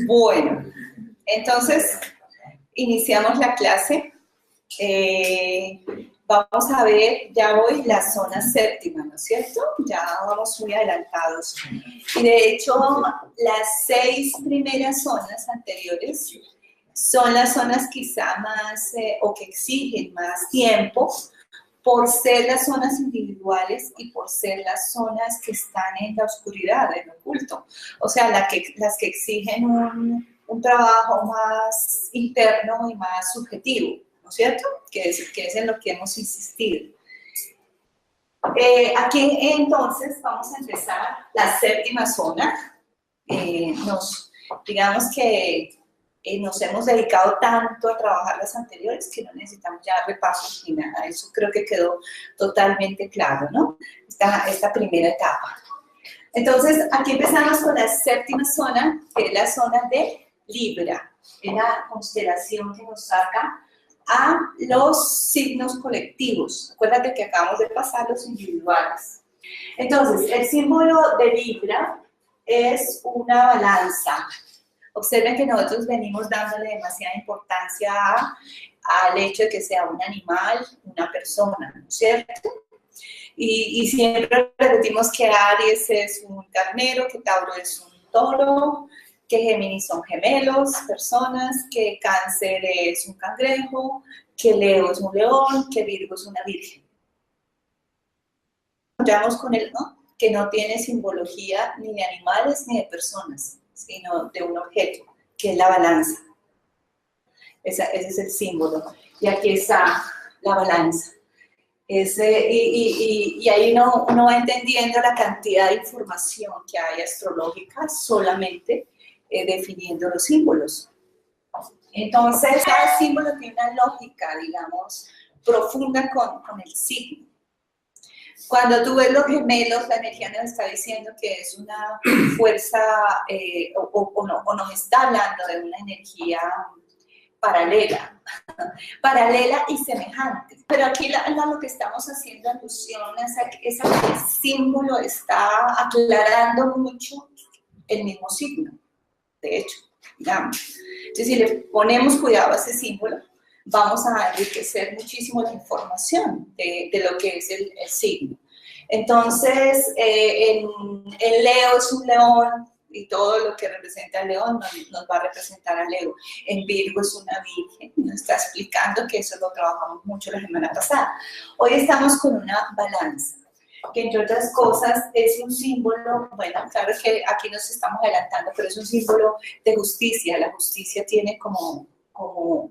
Bueno, entonces iniciamos la clase. Vamos a ver ya hoy la zona séptima, ¿no es cierto? Ya vamos muy adelantados. Y de hecho, las 6 primeras zonas anteriores son las zonas quizá más, o que exigen más tiempo, por ser las zonas individuales y por ser las zonas que están en la oscuridad, en lo oculto. O sea, las que exigen un trabajo más interno y más subjetivo, ¿no es cierto? Que es en lo que hemos insistido. Aquí entonces vamos a empezar la séptima zona. Digamos que nos hemos dedicado tanto a trabajar las anteriores que no necesitamos ya repasos ni nada. Eso creo que quedó totalmente claro, ¿no? Esta primera etapa. Entonces, aquí empezamos con la séptima zona, que es la zona de Libra. Es la constelación que nos saca a los signos colectivos. Acuérdate que acabamos de pasar los individuales. Entonces, el símbolo de Libra es una balanza. Observen que nosotros venimos dándole demasiada importancia al hecho de que sea un animal, una persona, ¿no es cierto? Y siempre repetimos que Aries es un carnero, que Tauro es un toro, que Géminis son gemelos, personas, que Cáncer es un cangrejo, que Leo es un león, que Virgo es una virgen. Encontramos con el no, que no tiene simbología ni de animales ni de personas, sino de un objeto, que es la balanza. Ese es el símbolo. Y aquí está la balanza. Y ahí uno va entendiendo la cantidad de información que hay astrológica solamente definiendo los símbolos. Entonces, cada símbolo tiene una lógica, digamos, profunda con el signo. Cuando tú ves los gemelos, la energía nos está diciendo que es una fuerza, o nos está hablando de una energía paralela y semejante. Pero aquí lo que estamos haciendo alusión es a que el símbolo está aclarando mucho el mismo signo, de hecho, digamos. Entonces, si le ponemos cuidado a ese símbolo, vamos a enriquecer muchísimo la información de lo que es el signo. Entonces, el Leo es un león, y todo lo que representa al león nos va a representar al Leo. En Virgo es una virgen, nos está explicando que eso lo trabajamos mucho la semana pasada. Hoy estamos con una balanza, que entre otras cosas es un símbolo, bueno, claro que aquí nos estamos adelantando, pero es un símbolo de justicia. La justicia tiene como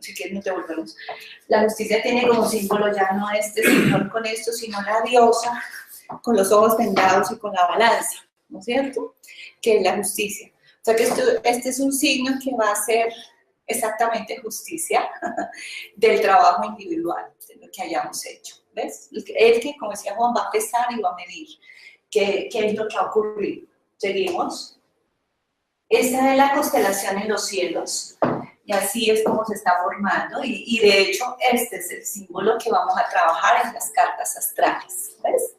si quieres nos devolvemos, la justicia tiene como símbolo ya no este señor con esto, sino la diosa con los ojos vendados y con la balanza, ¿no es cierto? Que es la justicia. O sea que este es un signo que va a ser exactamente justicia del trabajo individual, de lo que hayamos hecho, ¿ves? El que, como decía Juan, va a pesar y va a medir qué es lo que ha ocurrido. Seguimos. Esta es la constelación en los cielos, y así es como se está formando, y de hecho este es el símbolo que vamos a trabajar en las cartas astrales, ¿ves?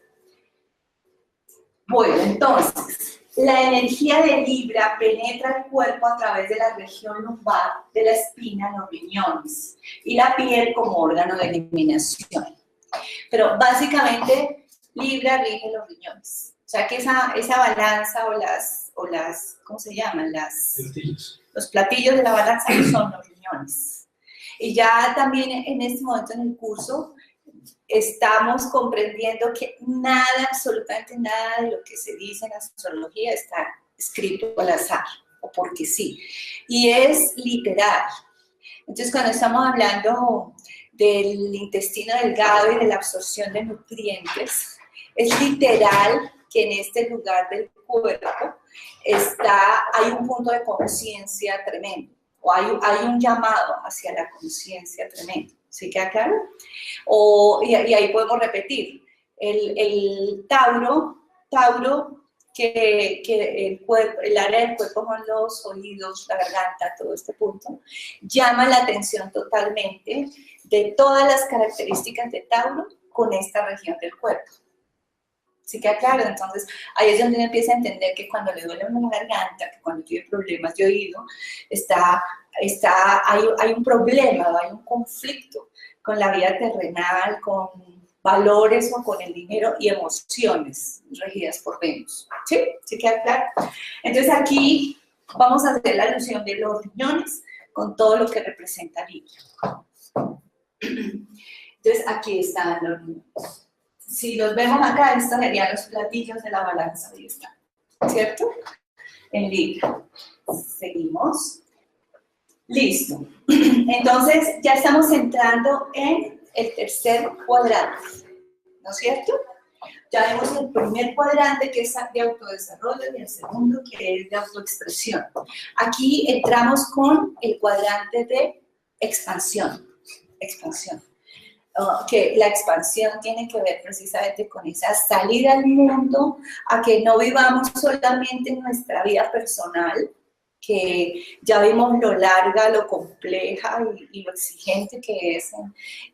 Bueno, entonces, la energía de Libra penetra el cuerpo a través de la región lumbar, de la espina, los riñones, y la piel como órgano de eliminación. Pero básicamente, Libra rige los riñones. O sea que esa balanza o las ¿cómo se llaman? Los platillos de la balanza son los riñones. Y ya también en este momento en el curso, estamos comprendiendo que nada, absolutamente nada de lo que se dice en la astrología está escrito al azar, o porque sí. Y es literal. Entonces, cuando estamos hablando del intestino delgado y de la absorción de nutrientes, es literal que en este lugar del cuerpo hay un punto de conciencia tremendo, o hay un llamado hacia la conciencia tremendo. ¿Sí queda claro? Y ahí podemos repetir. El Tauro, que el área del cuerpo son los oídos, la garganta, todo este punto, llama la atención totalmente de todas las características de Tauro con esta región del cuerpo. ¿Sí queda claro? Entonces, ahí es donde uno empieza a entender que cuando le duele una garganta, que cuando tiene problemas de oído, hay un problema, hay un conflicto con la vida terrenal, con valores o con el dinero y emociones regidas por Venus. ¿Sí? ¿Sí queda claro? Entonces, aquí vamos a hacer la alusión de los riñones con todo lo que representa Libra. Entonces, aquí están los riñones. Si los vemos acá, estos serían los platillos de la balanza, ahí están, ¿cierto? En Libra. Seguimos. Listo. Entonces, ya estamos entrando en el tercer cuadrante, ¿no es cierto? Ya vemos el primer cuadrante, que es de autodesarrollo, y el segundo, que es de autoexpresión. Aquí entramos con el cuadrante de expansión. Que la expansión tiene que ver precisamente con esa salida al mundo, a que no vivamos solamente en nuestra vida personal, que ya vimos lo larga, lo compleja y lo exigente que es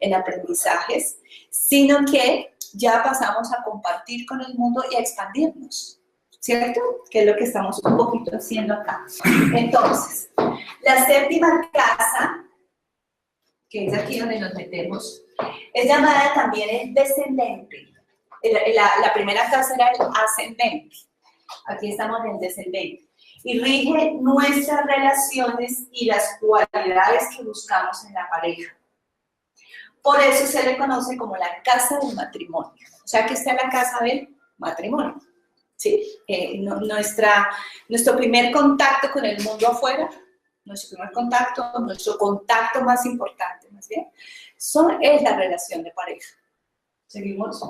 en aprendizajes, sino que ya pasamos a compartir con el mundo y a expandirnos, ¿cierto? Que es lo que estamos un poquito haciendo acá. Entonces, la séptima casa, que es aquí donde nos metemos, es llamada también el descendente. La primera casa era el ascendente. Aquí estamos en el descendente. Y rige nuestras relaciones y las cualidades que buscamos en la pareja. Por eso se le conoce como la casa del matrimonio. O sea, que está en la casa del matrimonio. ¿Sí? Nuestro primer contacto con el mundo afuera, nuestro contacto más importante, más bien, es la relación de pareja. Seguimos.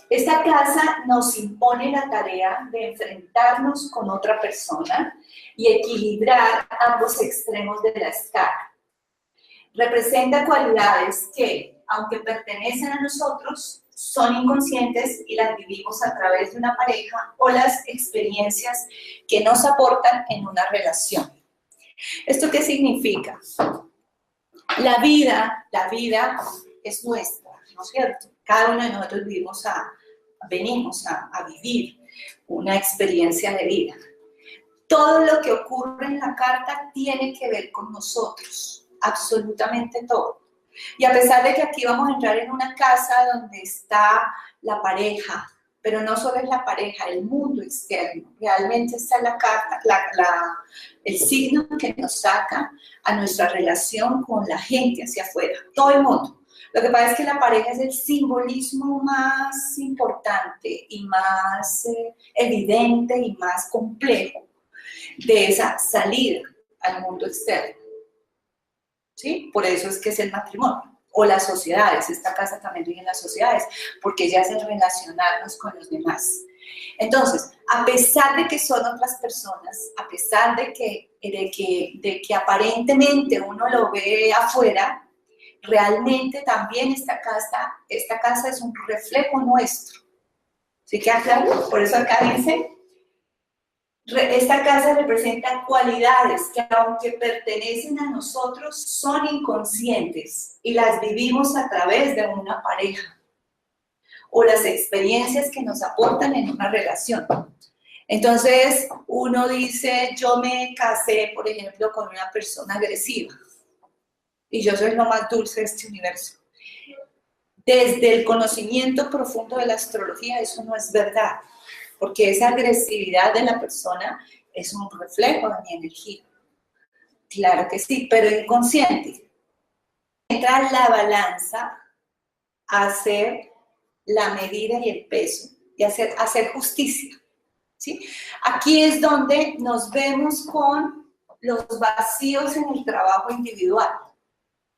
Esta casa nos impone la tarea de enfrentarnos con otra persona y equilibrar ambos extremos de la escala. Representa cualidades que, aunque pertenecen a nosotros, son inconscientes y las vivimos a través de una pareja o las experiencias que nos aportan en una relación. ¿Esto qué significa? La vida es nuestra, ¿no es cierto? Cada uno de nosotros venimos a vivir una experiencia de vida. Todo lo que ocurre en la carta tiene que ver con nosotros, absolutamente todo. Y a pesar de que aquí vamos a entrar en una casa donde está la pareja, pero no solo es la pareja, el mundo externo, realmente está la carta, el signo que nos saca a nuestra relación con la gente hacia afuera, todo el mundo. Lo que pasa es que la pareja es el simbolismo más importante y más evidente y más complejo de esa salida al mundo externo. ¿Sí? Por eso es que es el matrimonio. O las sociedades, esta casa también vive en las sociedades, porque ya es el relacionarnos con los demás. Entonces, a pesar de que son otras personas, a pesar de que aparentemente uno lo ve afuera, realmente también esta casa es un reflejo nuestro. ¿Sí queda claro? Por eso acá dice, esta casa representa cualidades que, aunque pertenecen a nosotros, son inconscientes y las vivimos a través de una pareja o las experiencias que nos aportan en una relación. Entonces, uno dice, yo me casé, por ejemplo, con una persona agresiva y yo soy lo más dulce de este universo. Desde el conocimiento profundo de la astrología, eso no es verdad, porque esa agresividad de la persona es un reflejo de mi energía. Claro que sí, pero inconsciente. Entra la balanza a hacer la medida y el peso, y hacer justicia. ¿Sí? Aquí es donde nos vemos con los vacíos en el trabajo individual,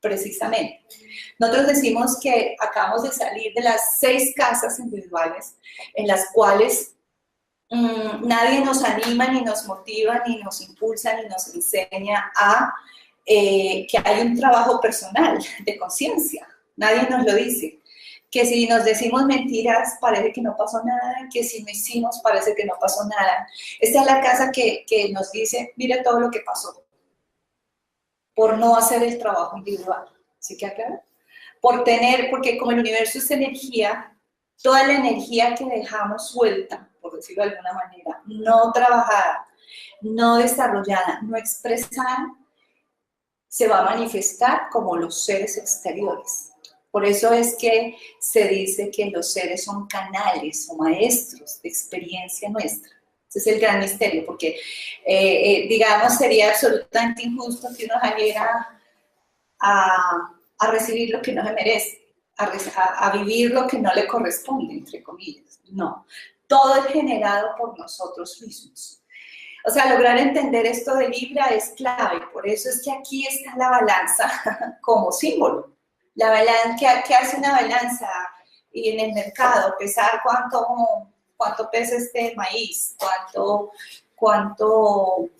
precisamente. Nosotros decimos que acabamos de salir de las 6 casas individuales en las cuales nadie nos anima, ni nos motiva, ni nos impulsa, ni nos enseña a que hay un trabajo personal de conciencia. Nadie nos lo dice. Que si nos decimos mentiras parece que no pasó nada, que si no hicimos parece que no pasó nada. Esta es la casa que nos dice, mire todo lo que pasó por no hacer el trabajo individual. ¿Sí queda claro? Porque como el universo es energía, toda la energía que dejamos suelta, por decirlo de alguna manera, no trabajada, no desarrollada, no expresada, se va a manifestar como los seres exteriores. Por eso es que se dice que los seres son canales o maestros de experiencia nuestra. Ese es el gran misterio, porque, digamos, sería absolutamente injusto que uno saliera a recibir lo que no se merece, a vivir lo que no le corresponde, entre comillas. No, todo es generado por nosotros mismos. O sea, lograr entender esto de Libra es clave, por eso es que aquí está la balanza como símbolo. La balanza, ¿qué hace una balanza? Y en el mercado, pesar cuánto pesa este maíz, cuánto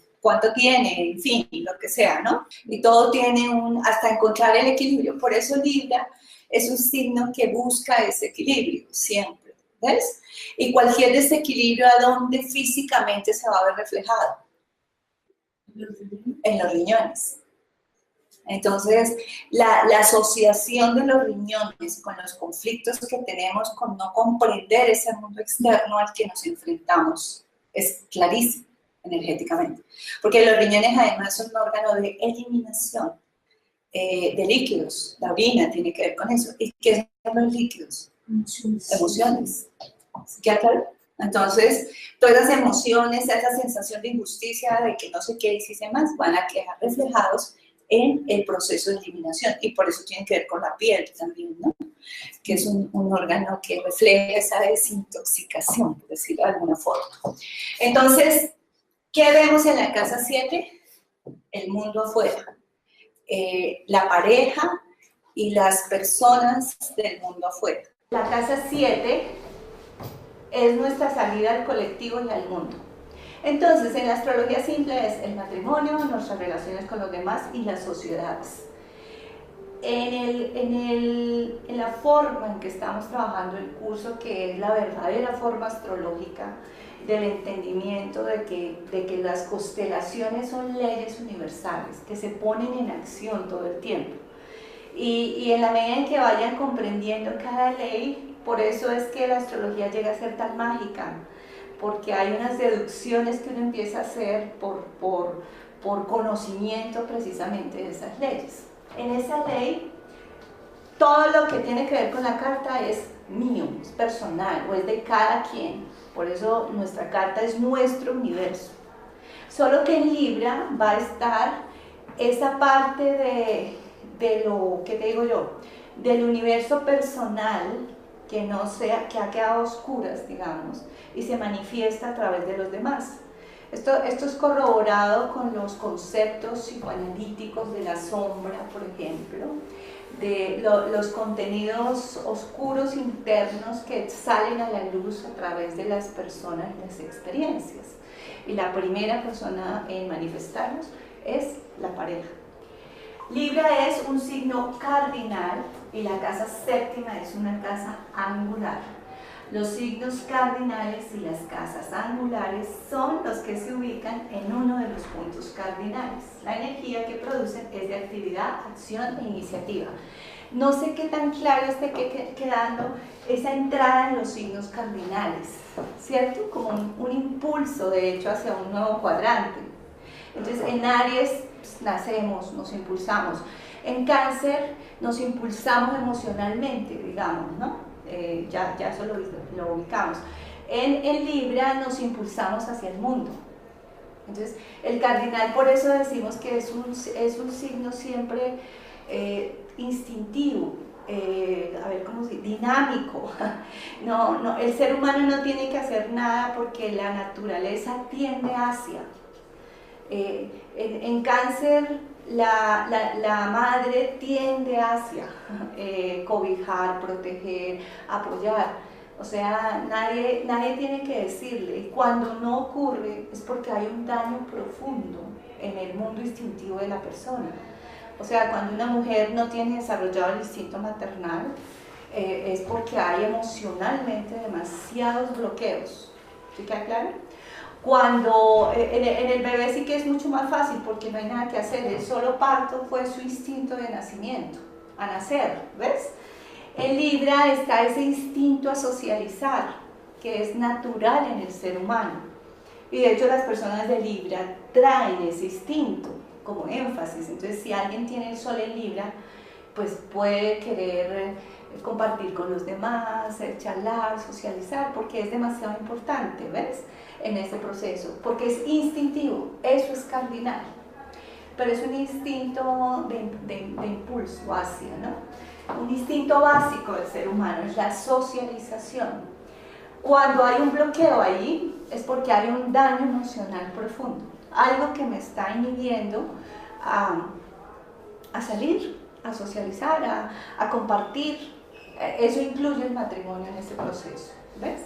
tiene, en fin, lo que sea, ¿no? Y todo tiene hasta encontrar el equilibrio. Por eso Libra es un signo que busca ese equilibrio, siempre, ¿ves? Y cualquier desequilibrio, ¿a dónde físicamente se va a ver reflejado? En los riñones. Entonces, la asociación de los riñones con los conflictos que tenemos con no comprender ese mundo externo al que nos enfrentamos es clarísimo energéticamente. Porque los riñones además son un órgano de eliminación de líquidos. La orina tiene que ver con eso. ¿Y qué son los líquidos? Emociones. ¿Queda claro? Entonces, todas las emociones, esa sensación de injusticia, de que no sé qué hiciste más, van a quedar reflejados en el proceso de eliminación, y por eso tiene que ver con la piel también, ¿no? Que es un órgano que refleja esa desintoxicación, por decirlo de alguna forma. Entonces, ¿qué vemos en la casa 7? El mundo afuera, la pareja y las personas del mundo afuera. La casa 7 es nuestra salida al colectivo y al mundo. Entonces, en la astrología simple es el matrimonio, nuestras relaciones con los demás y las sociedades. En la forma en que estamos trabajando el curso, que es la verdadera forma astrológica del entendimiento de que las constelaciones son leyes universales, que se ponen en acción todo el tiempo. Y en la medida en que vayan comprendiendo cada ley, por eso es que la astrología llega a ser tan mágica, porque hay unas deducciones que uno empieza a hacer por conocimiento precisamente de esas leyes. En esa ley, todo lo que tiene que ver con la carta es mío, es personal, o es de cada quien. Por eso nuestra carta es nuestro universo. Solo que en Libra va a estar esa parte de lo que te digo yo, del universo personal que no sea, que ha quedado a oscuras, digamos, y se manifiesta a través de los demás. Esto es corroborado con los conceptos psicoanalíticos de la sombra, por ejemplo, de los contenidos oscuros internos que salen a la luz a través de las personas y las experiencias. Y la primera persona en manifestarlos es la pareja. Libra es un signo cardinal y la casa séptima es una casa angular. Los signos cardinales y las casas angulares son los que se ubican en uno de los puntos cardinales. La energía que producen es de actividad, acción e iniciativa. No sé qué tan claro esté quedando esa entrada en los signos cardinales, ¿cierto? Como un impulso, de hecho, hacia un nuevo cuadrante. Entonces, en Aries nacemos, nos impulsamos. En Cáncer nos impulsamos emocionalmente, digamos, ¿no? Ya eso lo ubicamos. En Libra nos impulsamos hacia el mundo. Entonces, el cardinal, por eso decimos que es un signo siempre instintivo, a ver cómo se dice, dinámico. No, el ser humano no tiene que hacer nada porque la naturaleza tiende hacia. En Cáncer la madre tiende hacia cobijar, proteger, apoyar. O sea, nadie tiene que decirle. Y cuando no ocurre es porque hay un daño profundo en el mundo instintivo de la persona. O sea, cuando una mujer no tiene desarrollado el instinto maternal, es porque hay emocionalmente demasiados bloqueos. ¿Sí queda claro? Cuando en el bebé sí que es mucho más fácil porque no hay nada que hacer, el solo parto fue su instinto de nacimiento, a nacer, ¿ves? En Libra está ese instinto a socializar, que es natural en el ser humano. Y de hecho las personas de Libra traen ese instinto como énfasis. Entonces si alguien tiene el Sol en Libra, pues puede querer compartir con los demás, charlar, socializar, porque es demasiado importante, ¿ves? En ese proceso, porque es instintivo, eso es cardinal. Pero es un instinto de impulso hacia, ¿no? Un instinto básico del ser humano es la socialización. Cuando hay un bloqueo ahí, es porque hay un daño emocional profundo, algo que me está inhibiendo a salir, a socializar, a compartir. Eso incluye el matrimonio en ese proceso, ¿ves?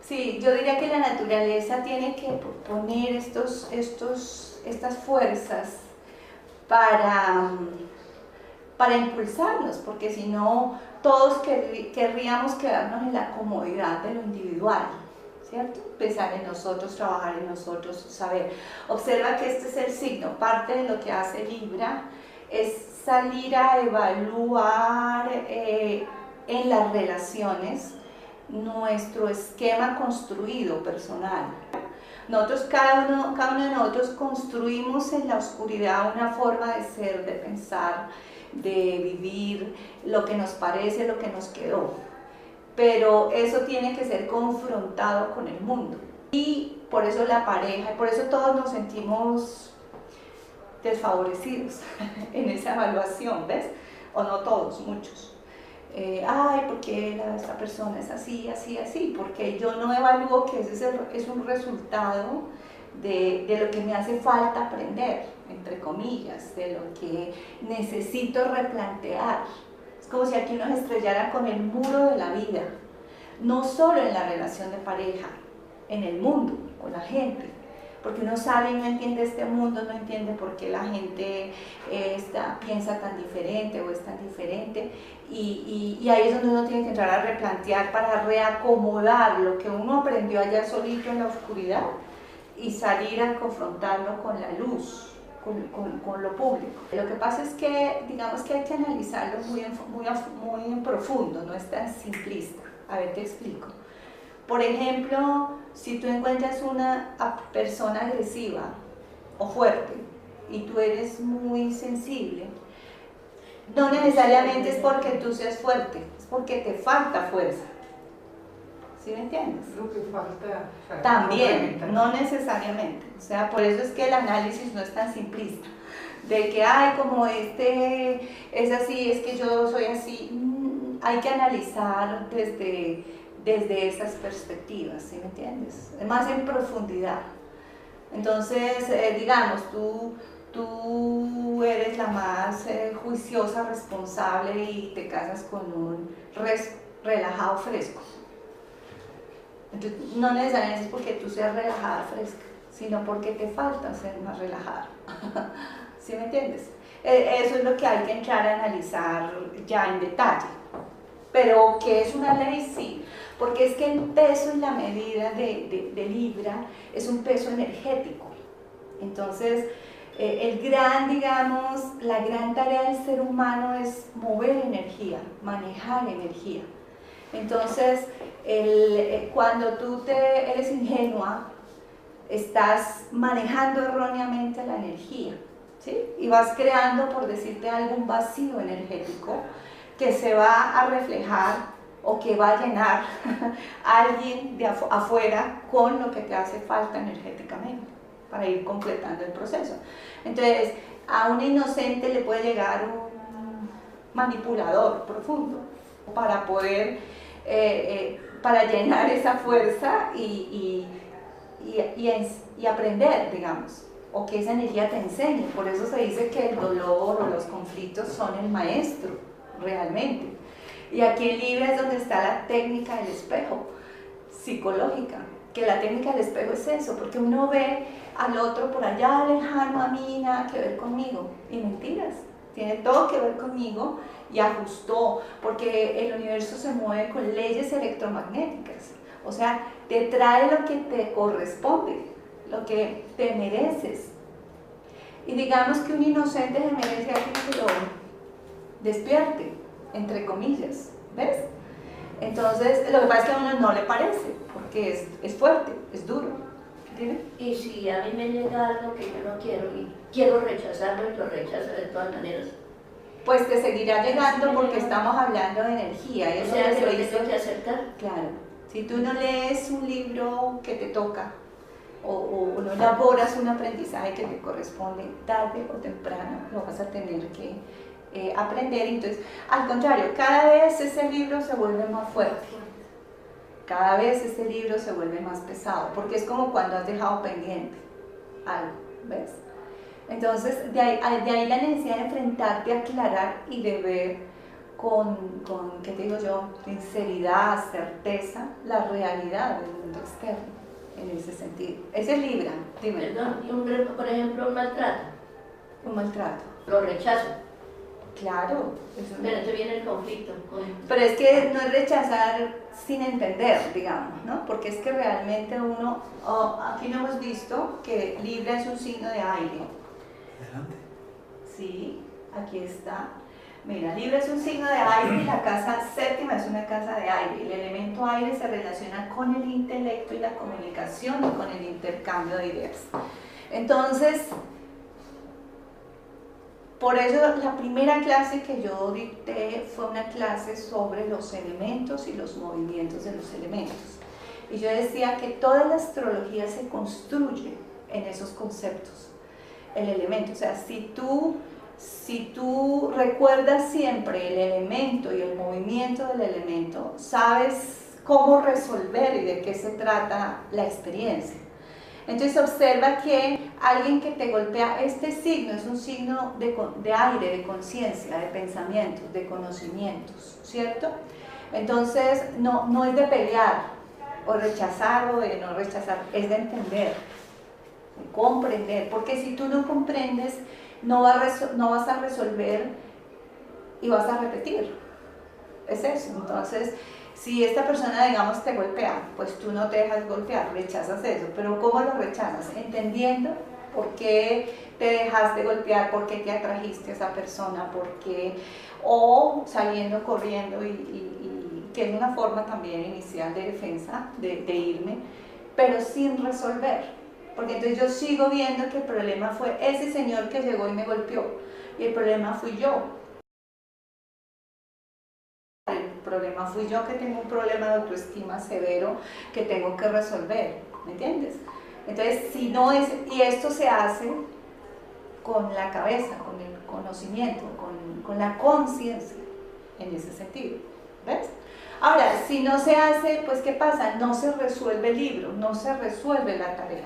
Sí, yo diría que la naturaleza tiene que poner estas fuerzas para impulsarnos, porque si no, todos querríamos quedarnos en la comodidad de lo individual, ¿cierto? Pensar en nosotros, trabajar en nosotros, saber. Observa que este es el signo, parte de lo que hace Libra es salir a evaluar en las relaciones nuestro esquema construido personal. Nosotros, cada uno de nosotros construimos en la oscuridad una forma de ser, de pensar, de vivir, lo que nos parece, lo que nos quedó. Pero eso tiene que ser confrontado con el mundo. Y por eso la pareja, y por eso todos nos sentimos desfavorecidos en esa evaluación, ¿ves? O no todos, muchos. Ay, ¿por qué esta persona es así, así, así? Porque yo no evalúo que ese es un resultado de lo que me hace falta aprender, entre comillas, de lo que necesito replantear. Es como si aquí nos estrellara con el muro de la vida, no solo en la relación de pareja, en el mundo, con la gente. Porque uno sale y no entiende este mundo, no entiende por qué la gente piensa tan diferente o es tan diferente, y ahí es donde uno tiene que entrar a replantear para reacomodar lo que uno aprendió allá solito en la oscuridad y salir a confrontarlo con la luz, con lo público. Lo que pasa es que, digamos que hay que analizarlo muy en profundo, no es tan simplista. A ver, te explico. Por ejemplo, si tú encuentras una persona agresiva o fuerte y tú eres muy sensible, no necesariamente es porque tú seas fuerte, es porque te falta fuerza. ¿Sí me entiendes? Lo que falta. O sea, también, no necesariamente. O sea, por eso es que el análisis no es tan simplista. De que, ay, como este es así, es que yo soy así. Hay que analizar desde esas perspectivas, ¿sí me entiendes? Más en profundidad. Entonces, digamos, tú eres la más juiciosa, responsable y te casas con un relajado fresco. Entonces, no necesariamente es porque tú seas relajada, fresca, sino porque te falta ser más relajada. ¿Sí me entiendes? Eso es lo que hay que entrar a analizar ya en detalle. Pero que es una ley, sí, porque es que el peso y la medida de Libra es un peso energético. Entonces, la gran tarea del ser humano es mover energía, manejar energía. Entonces, cuando tú eres ingenua, estás manejando erróneamente la energía, ¿sí? Y vas creando, por decirte algo, un vacío energético que se va a reflejar o que va a llenar a alguien de afuera con lo que te hace falta energéticamente para ir completando el proceso. Entonces, a un inocente le puede llegar un manipulador profundo para poder, para llenar esa fuerza y aprender, digamos, o que esa energía te enseñe. Por eso se dice que el dolor o los conflictos son el maestro, realmente. Y aquí en Libra es donde está la técnica del espejo psicológica, que la técnica del espejo es eso, porque uno ve al otro por allá lejano, a mí nada que ver conmigo, y mentiras, tiene todo que ver conmigo y ajustó, porque el universo se mueve con leyes electromagnéticas, o sea, te trae lo que te corresponde, lo que te mereces. Y digamos que un inocente se merece a alguien que lo despierte, entre comillas, ¿ves? Entonces, lo que pasa es que a uno no le parece, porque es fuerte, es duro. ¿Entiendes? Y si a mí me llega algo que yo no quiero y quiero rechazarlo y lo rechazo de todas maneras. Pues te seguirá llegando porque estamos hablando de energía. O sea, que lo tengo que aceptar. Claro. Si tú no lees un libro que te toca o no elaboras un aprendizaje que te corresponde, tarde o temprano lo vas a tener que aprender. Entonces, al contrario, cada vez ese libro se vuelve más fuerte. Cada vez ese libro se vuelve más pesado, porque es como cuando has dejado pendiente algo, ¿ves? Entonces, de ahí la necesidad de enfrentarte a aclarar y de ver con, ¿qué te digo yo?, sinceridad, certeza, la realidad del mundo externo, en ese sentido. Ese es Libra, dime. Perdón, por ejemplo, un maltrato. Un maltrato. Lo rechazo. Claro. Pero entonces viene el conflicto. Pero es que no es rechazar sin entender, digamos, ¿no? Porque es que realmente uno, aquí no hemos visto que Libra es un signo de aire. Adelante. Sí, aquí está. Mira, Libra es un signo de aire y la casa séptima es una casa de aire. El elemento aire se relaciona con el intelecto y la comunicación y con el intercambio de ideas. Entonces, por eso la primera clase que yo dicté fue una clase sobre los elementos y los movimientos de los elementos. Y yo decía que toda la astrología se construye en esos conceptos. El elemento, o sea, si tú recuerdas siempre el elemento y el movimiento del elemento, sabes cómo resolver y de qué se trata la experiencia. Entonces observa que alguien que te golpea, este signo es un signo de aire, de conciencia, de pensamientos, de conocimientos, ¿cierto? Entonces no es de pelear o rechazar o de no rechazar, es de entender, de comprender, porque si tú no comprendes, no vas a resolver y vas a repetir. Es eso. Entonces, si esta persona, digamos, te golpea, pues tú no te dejas golpear, rechazas eso. Pero ¿cómo lo rechazas? Entendiendo por qué te dejaste golpear, por qué te atrajiste a esa persona, por qué, o saliendo corriendo y que es una forma también inicial de defensa, de irme, pero sin resolver. Porque entonces yo sigo viendo que el problema fue ese señor que llegó y me golpeó, y el problema fui yo. El problema fui yo, que tengo un problema de autoestima severo que tengo que resolver, ¿me entiendes? Entonces, si no es, y esto se hace con la cabeza, con el conocimiento, con la conciencia, en ese sentido, ¿ves? Ahora, si no se hace, pues ¿qué pasa? No se resuelve el libro, no se resuelve la tarea.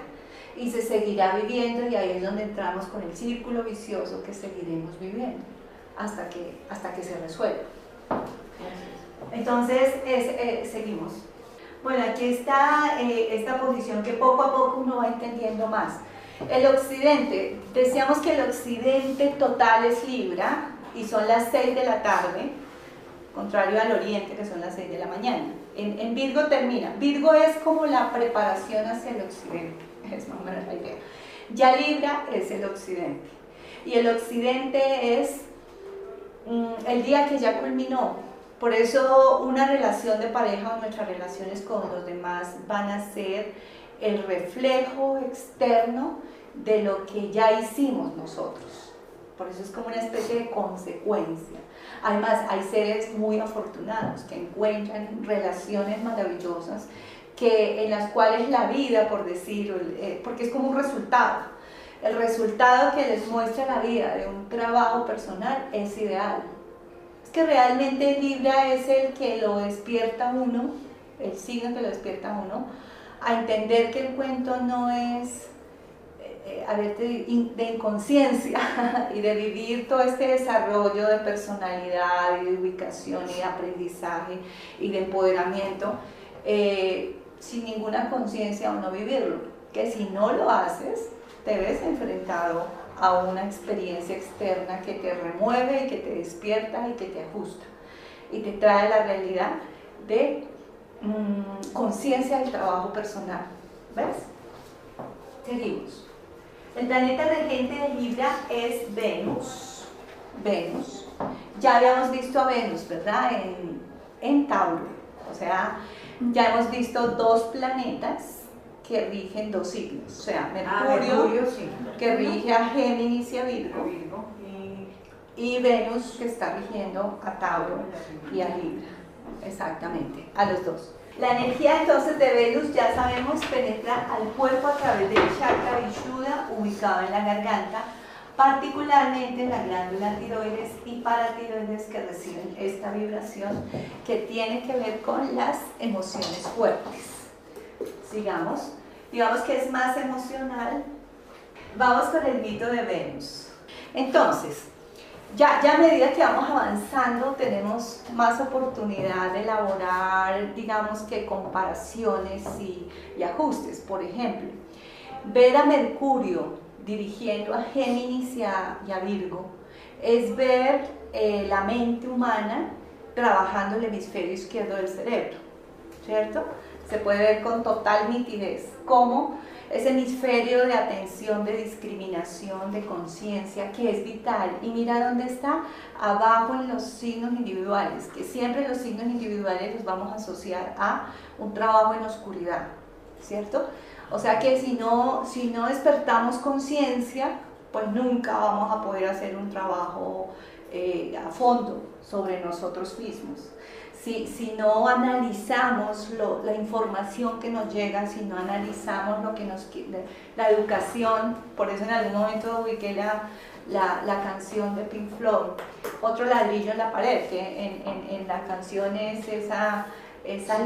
Y se seguirá viviendo, y ahí es donde entramos con el círculo vicioso que seguiremos viviendo hasta que se resuelva. Entonces, seguimos. Bueno, aquí está esta posición que poco a poco uno va entendiendo más. El occidente, decíamos que el occidente total es Libra y son las 6 de la tarde, contrario al oriente que son las 6 de la mañana. En Virgo termina. Virgo es como la preparación hacia el occidente. Es más o menos la idea. Ya Libra es el occidente. Y el occidente es el día que ya culminó. Por eso una relación de pareja o nuestras relaciones con los demás van a ser el reflejo externo de lo que ya hicimos nosotros. Por eso es como una especie de consecuencia. Además, hay seres muy afortunados que encuentran relaciones maravillosas en las cuales la vida, por decirlo, porque es como un resultado. El resultado que les muestra la vida de un trabajo personal es ideal. Es que realmente Libra es el que lo despierta a uno, el signo que lo despierta a uno, a entender que el cuento no es de inconsciencia y de vivir todo este desarrollo de personalidad y de ubicación y de aprendizaje y de empoderamiento sin ninguna conciencia o no vivirlo, que si no lo haces te ves enfrentado a una experiencia externa que te remueve y que te despierta y que te ajusta y te trae la realidad de conciencia del trabajo personal. ¿Ves? Seguimos. El planeta regente de Libra es Venus. Venus. ya habíamos visto a Venus, ¿verdad? En Tauro. O sea, ya hemos visto dos planetas que rigen dos signos. O sea, Mercurio, sí. que rige a Géminis y a Virgo. Y Venus, que está rigiendo a Tauro y a Libra. Exactamente, a los dos. La energía entonces de Venus, ya sabemos, penetra al cuerpo a través del chakra Vishuddha, ubicado en la garganta, particularmente en la glándula tiroides y paratiroides, que reciben esta vibración que tiene que ver con las emociones fuertes. Sigamos. Digamos que es más emocional. Vamos con el mito de Venus. Entonces, ya a medida que vamos avanzando tenemos más oportunidad de elaborar, digamos que comparaciones y ajustes. Por ejemplo, ver a Mercurio dirigiendo a Géminis y a Virgo es ver la mente humana trabajando el hemisferio izquierdo del cerebro, ¿cierto? Se puede ver con total nitidez cómo ese hemisferio de atención, de discriminación, de conciencia, que es vital. Y mira dónde está, abajo en los signos individuales, que siempre los signos individuales los vamos a asociar a un trabajo en oscuridad, ¿cierto? O sea que si no despertamos conciencia, pues nunca vamos a poder hacer un trabajo a fondo sobre nosotros mismos. Si no analizamos la información que nos llega, si no analizamos lo que la educación, por eso en algún momento ubiqué la canción de Pink Floyd, Otro ladrillo en la pared, que en la canción es esa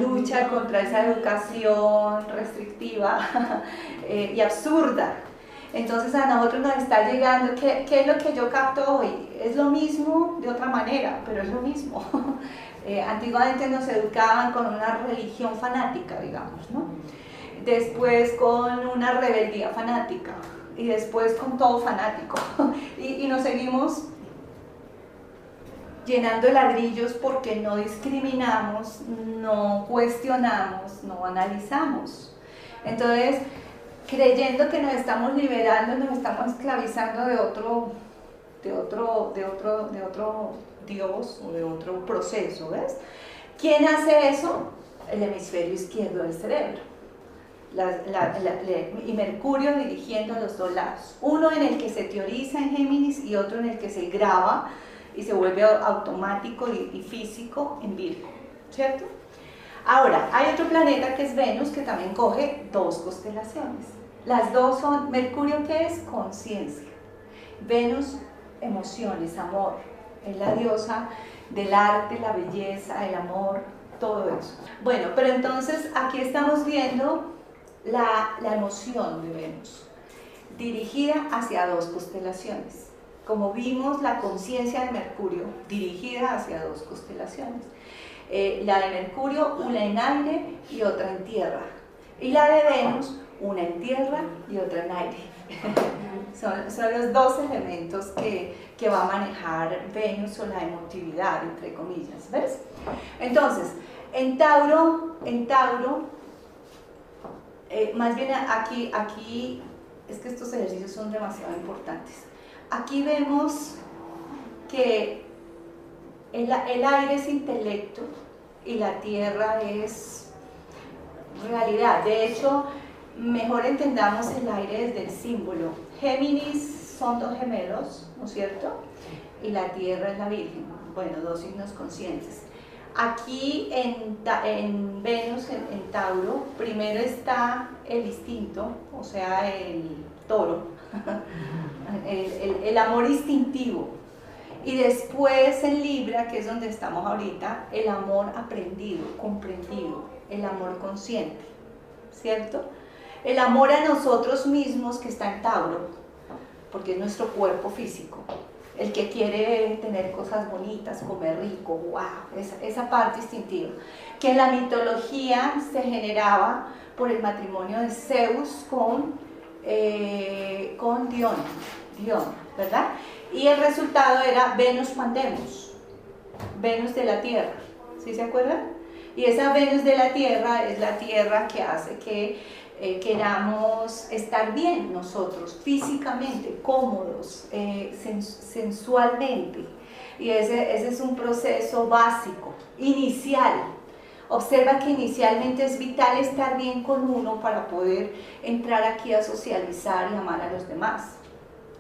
lucha contra esa educación restrictiva y absurda. Entonces a nosotros nos está llegando, ¿qué es lo que yo capto hoy? Es lo mismo de otra manera, pero es lo mismo. Antiguamente nos educaban con una religión fanática, digamos, ¿no? Después con una rebeldía fanática y después con todo fanático y nos seguimos llenando de ladrillos porque no discriminamos, no cuestionamos, no analizamos. Entonces, creyendo que nos estamos liberando, nos estamos esclavizando de otro Dios o de otro proceso, ¿ves? ¿Quién hace eso? El hemisferio izquierdo del cerebro. Y Mercurio dirigiendo a los dos lados. Uno en el que se teoriza en Géminis y otro en el que se graba y se vuelve automático y físico en Virgo, ¿cierto? Ahora, hay otro planeta que es Venus, que también coge dos constelaciones. Las dos son, Mercurio, ¿qué es? Conciencia. Venus, emociones, amor. Es la diosa del arte, la belleza, el amor, todo eso. Bueno, pero entonces aquí estamos viendo la emoción de Venus, dirigida hacia dos constelaciones. Como vimos, la conciencia de Mercurio, dirigida hacia dos constelaciones. La de Mercurio, una en aire y otra en tierra. Y la de Venus, una en tierra y otra en aire. Son los dos elementos que va a manejar Venus, o la emotividad, entre comillas, ¿ves? Entonces, en Tauro, más bien aquí, es que estos ejercicios son demasiado importantes. Aquí vemos que el aire es intelecto y la tierra es realidad. De hecho, mejor entendamos el aire desde el símbolo. Géminis son dos gemelos, ¿no es cierto? Y la tierra es la Virgen. Bueno, dos signos conscientes. Aquí en Venus, en Tauro, primero está el instinto, o sea, el toro, el amor instintivo. Y después en Libra, que es donde estamos ahorita, el amor aprendido, comprendido, el amor consciente, ¿cierto? El amor a nosotros mismos, que está en Tauro, porque es nuestro cuerpo físico. El que quiere tener cosas bonitas, comer rico, wow, esa parte instintiva. Que en la mitología se generaba por el matrimonio de Zeus con Dion, ¿verdad? Y el resultado era Venus Pandemos, Venus de la Tierra, ¿sí se acuerdan? Y esa Venus de la Tierra es la Tierra que hace que queramos estar bien nosotros, físicamente, cómodos, sensualmente. Y ese es un proceso básico, inicial. Observa que inicialmente es vital estar bien con uno para poder entrar aquí a socializar y amar a los demás,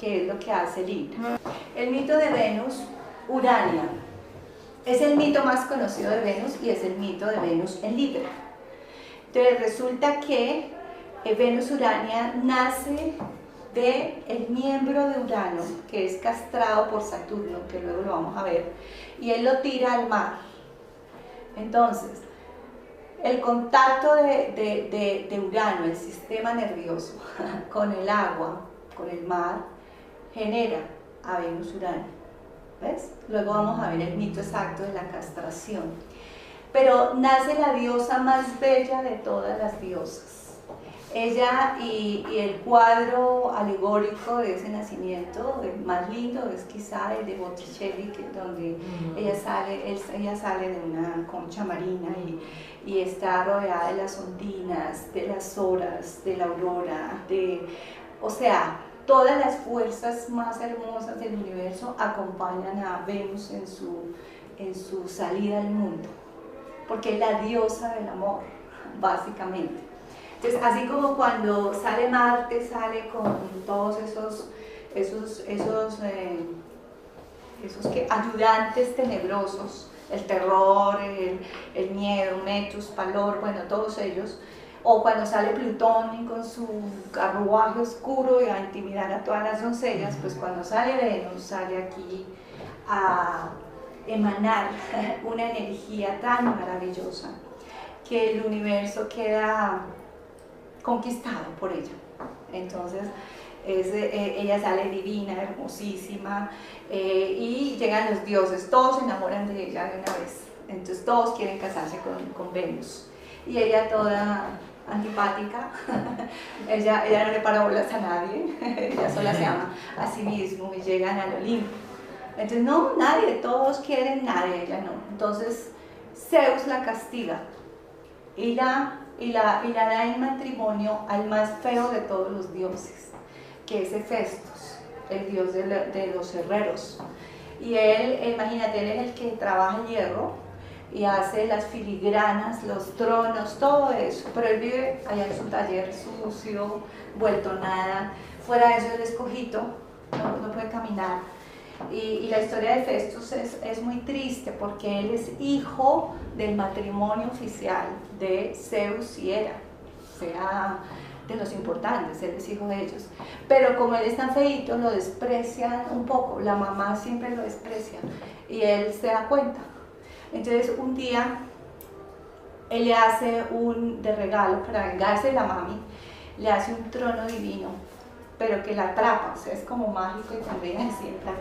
que es lo que hace Libra. El mito de Venus, Urania, es el mito más conocido de Venus y es el mito de Venus en Libra. Entonces resulta que Venus Urania nace del miembro de Urano, que es castrado por Saturno, que luego lo vamos a ver, y él lo tira al mar. Entonces, el contacto de Urano, el sistema nervioso, con el agua, con el mar, genera a Venus Urano. ¿Ves? Luego vamos a ver el mito exacto de la castración. Pero nace la diosa más bella de todas las diosas. Ella y el cuadro alegórico de ese nacimiento, el más lindo, es quizá el de Botticelli, donde ella sale de una concha marina y está rodeada de las ondinas, de las horas, de la aurora, o sea, todas las fuerzas más hermosas del universo acompañan a Venus en su salida al mundo, porque es la diosa del amor, básicamente. Entonces, así como cuando sale Marte, sale con todos esos ayudantes tenebrosos, el terror, el miedo, Metus, Palor, bueno, todos ellos, o cuando sale Plutón con su carruaje oscuro y a intimidar a todas las doncellas, pues cuando sale Venus, sale aquí a emanar una energía tan maravillosa que el universo queda conquistado por ella. Entonces ella sale divina, hermosísima, y llegan los dioses, todos se enamoran de ella de una vez, entonces todos quieren casarse con Venus, y ella toda antipática, ella no le para bolas a nadie, ella sola se ama a sí mismo, y llegan al Olimpo. Entonces no, nadie, todos quieren, nadie, ella no. Entonces Zeus la castiga y la da en matrimonio al más feo de todos los dioses, que es Hefestos, el dios de los herreros. Y él, imagínate, él es el que trabaja el hierro y hace las filigranas, los tronos, todo eso, pero él vive allá en su taller sucio, vuelto nada, fuera de eso él es cojito, no puede caminar. Y la historia de Hefestos es muy triste porque él es hijo del matrimonio oficial de Zeus y Hera, o sea, de los importantes, él es hijo de ellos. Pero como él es tan feíto, lo desprecian un poco, la mamá siempre lo desprecia y él se da cuenta. Entonces un día él le hace de regalo para vengarse de la mami, le hace un trono divino, pero que la atrapa, o sea, es como mágico y también siempre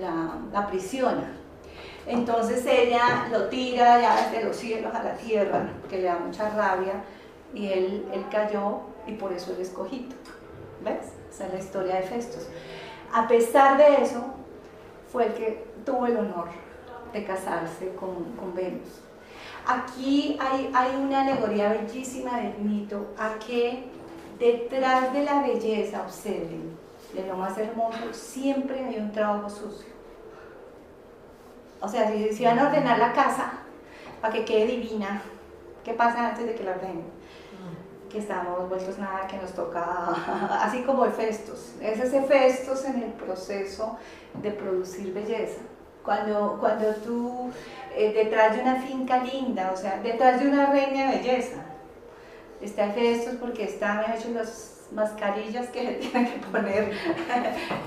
la aprisiona. Entonces ella lo tira ya desde los cielos a la tierra, que le da mucha rabia, y él cayó y por eso él es cojito. ¿Ves? Esa es la historia de Hefestos. A pesar de eso, fue el que tuvo el honor de casarse con Venus. Aquí hay una alegoría bellísima del mito a que detrás de la belleza, observen, de lo más hermoso, siempre hay un trabajo sucio. O sea, si van a ordenar la casa para que quede divina, ¿qué pasa antes de que la ordenen? Que estamos vueltos nada, que nos toca, así como Hefestos. Ese es Hefestos en el proceso de producir belleza. Cuando tú, detrás de una finca linda, o sea, detrás de una reina de belleza, está Hefestos porque están hechos las mascarillas que le tienen que poner,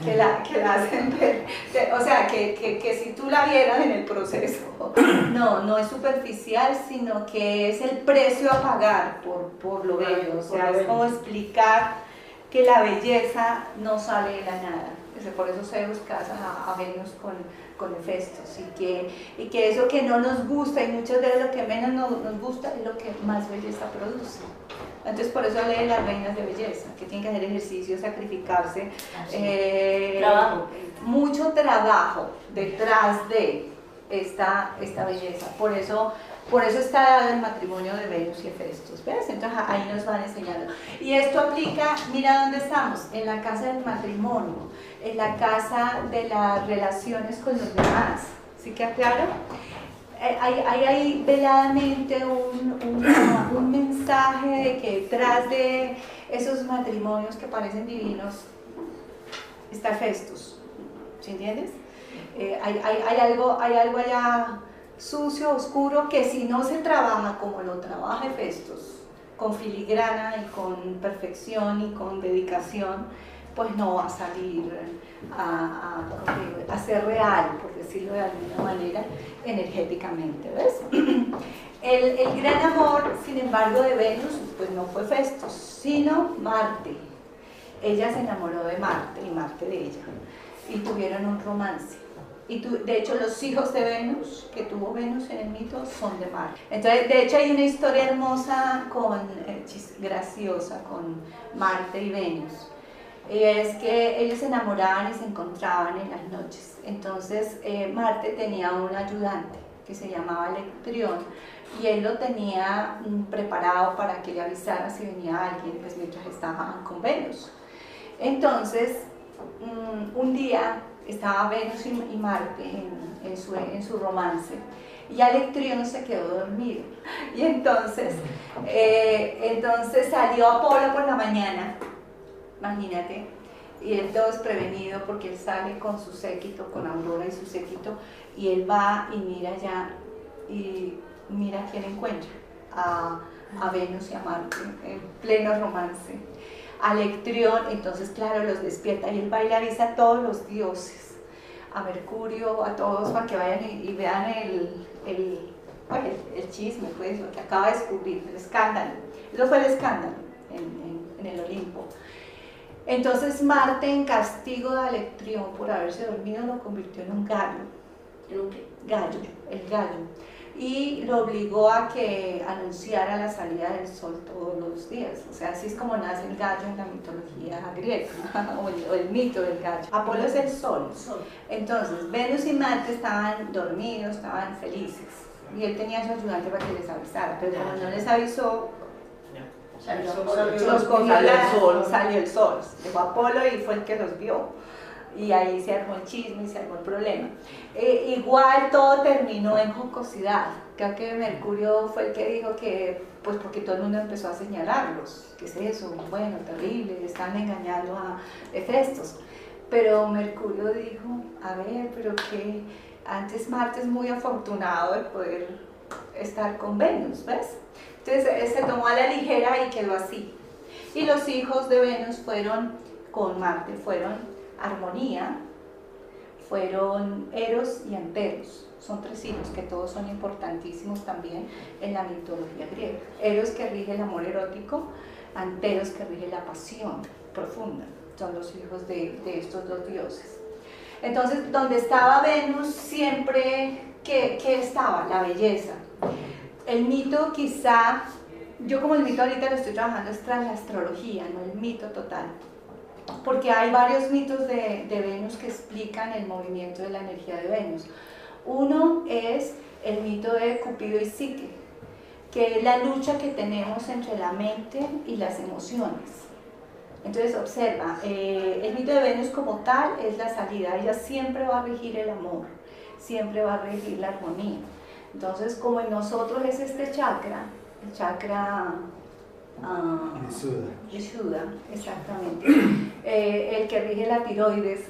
que la hacen ver, o sea, que si tú la vieras en el proceso, no es superficial, sino que es el precio a pagar por lo bello, o sea, es como explicar que la belleza no sale de la nada. Por eso Zeus casa a Venus con Hefestos, y que eso que no nos gusta y muchas veces lo que menos nos gusta es lo que más belleza produce. Entonces por eso hablé de las reinas de belleza, que tienen que hacer ejercicio, sacrificarse, mucho trabajo detrás de esta belleza. Por eso Por eso está dado el matrimonio de Venus y Hefestos, ¿ves? Entonces ahí nos van enseñando. Y esto aplica, mira dónde estamos, en la casa del matrimonio, en la casa de las relaciones con los demás. ¿Sí queda claro? Hay ahí veladamente un mensaje de que detrás de esos matrimonios que parecen divinos está Hefestos. ¿Sí entiendes? Hay algo allá sucio, oscuro, que si no se trabaja como lo trabaja Hefestos, con filigrana y con perfección y con dedicación, pues no va a salir a ser real, por decirlo de alguna manera, energéticamente, ¿ves? El gran amor, sin embargo, de Venus, pues no fue Hefestos, sino Marte. Ella se enamoró de Marte y Marte de ella, y tuvieron un romance. De hecho, los hijos de Venus, que tuvo Venus en el mito, son de Marte. Entonces, de hecho, hay una historia hermosa, graciosa, con Marte y Venus. Y es que ellos se enamoraban y se encontraban en las noches. Entonces, Marte tenía un ayudante que se llamaba Electrión, y él lo tenía preparado para que le avisara si venía alguien, pues mientras estaban con Venus. Entonces, un día estaba Venus y Marte en su romance, y Electrión se quedó dormido, y entonces salió Apolo por la mañana, imagínate, y él todo desprevenido porque él sale con su séquito, con Aurora y su séquito, y él va y mira allá y mira a quién encuentra, a Venus y a Marte en pleno romance. Electrión, entonces claro, los despierta y él va y le avisa a todos los dioses, a Mercurio, a todos, para que vayan y vean el chisme, pues, lo que acaba de descubrir, el escándalo. Eso fue el escándalo en el Olimpo. Entonces Marte, en castigo de Electrión por haberse dormido, lo convirtió en un gallo. ¿En un qué? Gallo, el gallo. Y lo obligó a que anunciara la salida del sol todos los días. O sea, así es como nace el gallo en la mitología griega, o el mito del gallo. Apolo es el sol. Entonces, Venus y Marte estaban dormidos, estaban felices. Y él tenía a su ayudante para que les avisara, pero como no les avisó, salió el sol. Llegó Apolo y fue el que los vio. Y ahí se armó el chisme y se armó el problema. Igual todo terminó en jocosidad. Creo que Mercurio fue el que dijo que, pues porque todo el mundo empezó a señalarlos. ¿Qué es eso? Bueno, terrible, están engañando a Hefestos. Pero Mercurio dijo, a ver, pero que antes Marte es muy afortunado de poder estar con Venus, ¿ves? Entonces se tomó a la ligera y quedó así. Y los hijos de Venus con Marte fueron Armonía, fueron Eros y Anteros. Son 3 hijos que todos son importantísimos también en la mitología griega. Eros, que rige el amor erótico, Anteros, que rige la pasión profunda. Son los hijos de estos 2 dioses. Entonces, donde estaba Venus siempre, ¿qué estaba? La belleza. El mito quizá, yo como el mito ahorita lo estoy trabajando es tras la astrología, no el mito total. Porque hay varios mitos de Venus que explican el movimiento de la energía de Venus. Uno es el mito de Cupido y Psique, que es la lucha que tenemos entre la mente y las emociones. Entonces observa, el mito de Venus como tal es la salida, ella siempre va a regir el amor, siempre va a regir la armonía. Entonces, como en nosotros es este chakra, el chakra Vishuddha, exactamente, el que rige la tiroides.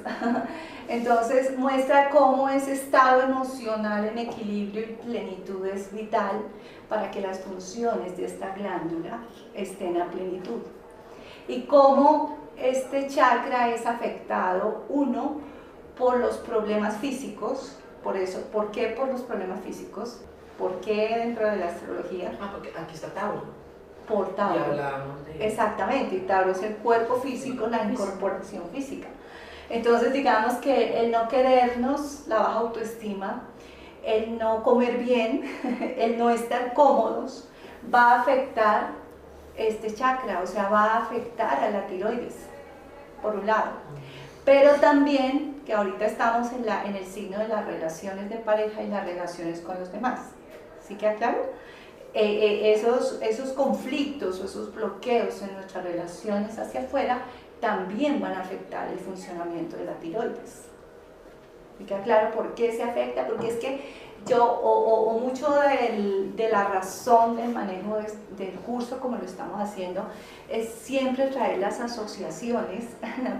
Entonces muestra cómo ese estado emocional en equilibrio y plenitud es vital para que las funciones de esta glándula estén a plenitud. Y cómo este chakra es afectado, uno, por los problemas físicos. Por eso, ¿por qué por los problemas físicos? ¿Por qué dentro de la astrología? Porque aquí está Tauro. Por Tauro. Y hablamos de... Exactamente, y Tauro es el cuerpo físico, la incorporación física. Entonces digamos que el no querernos, la baja autoestima, el no comer bien, el no estar cómodos, va a afectar este chakra, o sea, va a afectar a la tiroides, por un lado. Pero también, que ahorita estamos en el signo de las relaciones de pareja y las relaciones con los demás, ¿Sí queda claro? Esos conflictos o esos bloqueos en nuestras relaciones hacia afuera también van a afectar el funcionamiento de la tiroides. ¿Me queda claro por qué se afecta? Porque es que mucho de la razón del manejo del curso como lo estamos haciendo es siempre traer las asociaciones,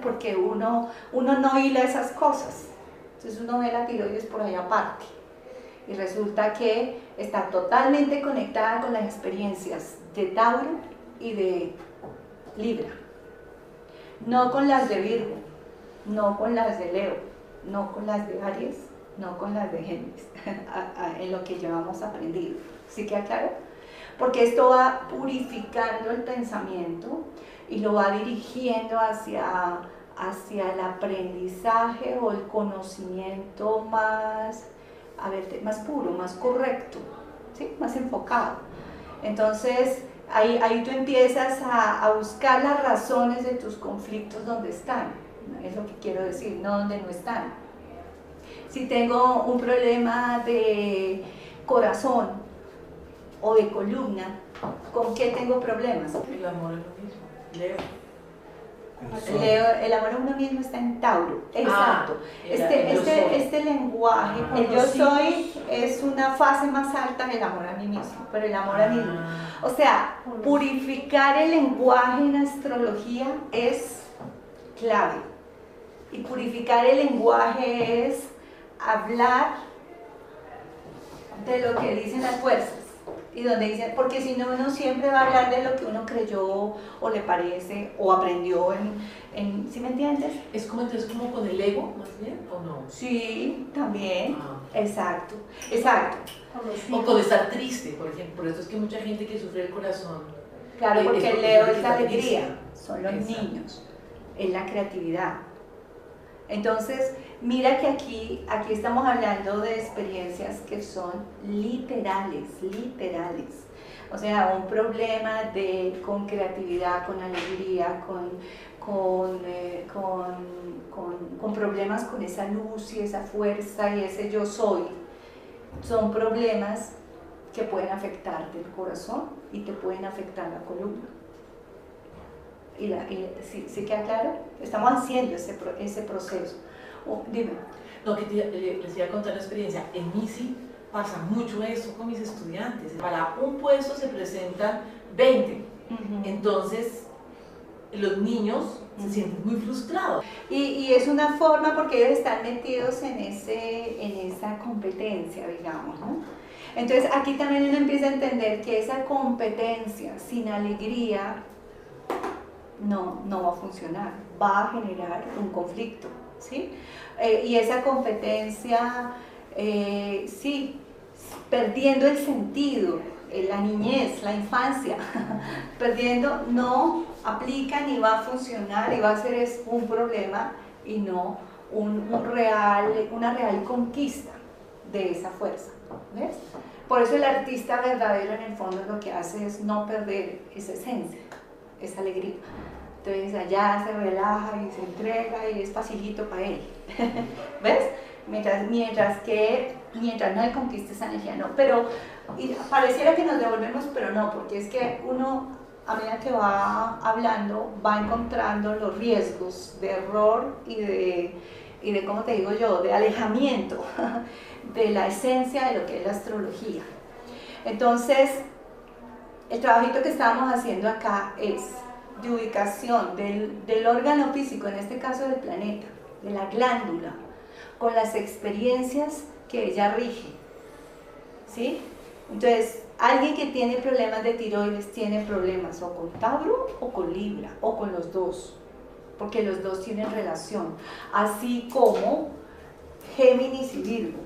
porque uno no hila esas cosas. Entonces uno ve la tiroides por ahí aparte y resulta que está totalmente conectada con las experiencias de Tauro y de Libra, no con las de Virgo, no con las de Leo, no con las de Aries, no con las de Géminis, en lo que llevamos aprendido. ¿Sí queda claro? Porque esto va purificando el pensamiento y lo va dirigiendo hacia el aprendizaje o el conocimiento más puro, más correcto, ¿sí? Más enfocado. Entonces, ahí tú empiezas a buscar las razones de tus conflictos donde están, es lo que quiero decir, no donde no están. Si tengo un problema de corazón o de columna, ¿con qué tengo problemas? El amor es lo mismo. Leo. El amor a uno mismo está en Tauro, exacto. Este lenguaje, el yo soy, es una fase más alta del amor a mí mismo, pero el amor a mí mismo. O sea, purificar el lenguaje en astrología es clave. Y purificar el lenguaje es hablar de lo que dicen las fuerzas. Y donde dicen, porque si no, uno siempre va a hablar de lo que uno creyó o le parece o aprendió ¿sí me entiendes? ¿Es como entonces como con el ego, más bien, o no? Sí, también, exacto. O con estar triste, por ejemplo, por eso es que mucha gente que sufre el corazón. Claro, porque el Leo es la triste. alegría, son los niños, es la creatividad. Entonces, mira que aquí estamos hablando de experiencias que son literales. O sea, un problema con creatividad, con alegría, con problemas con esa luz y esa fuerza y ese yo soy. Son problemas que pueden afectarte el corazón y te pueden afectar la columna. ¿Sí queda claro? Estamos haciendo ese proceso. Dime. No, que les iba a contar una experiencia. En mí sí pasa mucho eso con mis estudiantes. Para un puesto se presentan 20. Entonces, los niños se sienten muy frustrados. Y es una forma porque ellos están metidos en esa competencia, digamos, ¿no? Entonces, aquí también uno empieza a entender que esa competencia sin alegría no va a funcionar, va a generar un conflicto, ¿sí? Y esa competencia, sí, perdiendo el sentido, la niñez, la infancia, perdiendo, no aplica ni va a funcionar y va a ser un problema y no una real conquista de esa fuerza, ¿ves? Por eso el artista verdadero en el fondo lo que hace es no perder esa esencia, esa alegría. Entonces allá se relaja y se entrega y es facilito para él. ¿Ves? Mientras no le conquiste esa energía, no. Pero pareciera que nos devolvemos, pero no, porque es que uno, a medida que va hablando, va encontrando los riesgos de error y de ¿cómo te digo yo?, de alejamiento de la esencia de lo que es la astrología. Entonces, el trabajito que estábamos haciendo acá es de ubicación del órgano físico, en este caso del planeta, de la glándula, con las experiencias que ella rige, ¿sí? Entonces, alguien que tiene problemas de tiroides tiene problemas o con Tauro o con Libra, o con los dos, porque los dos tienen relación, así como Géminis y Virgo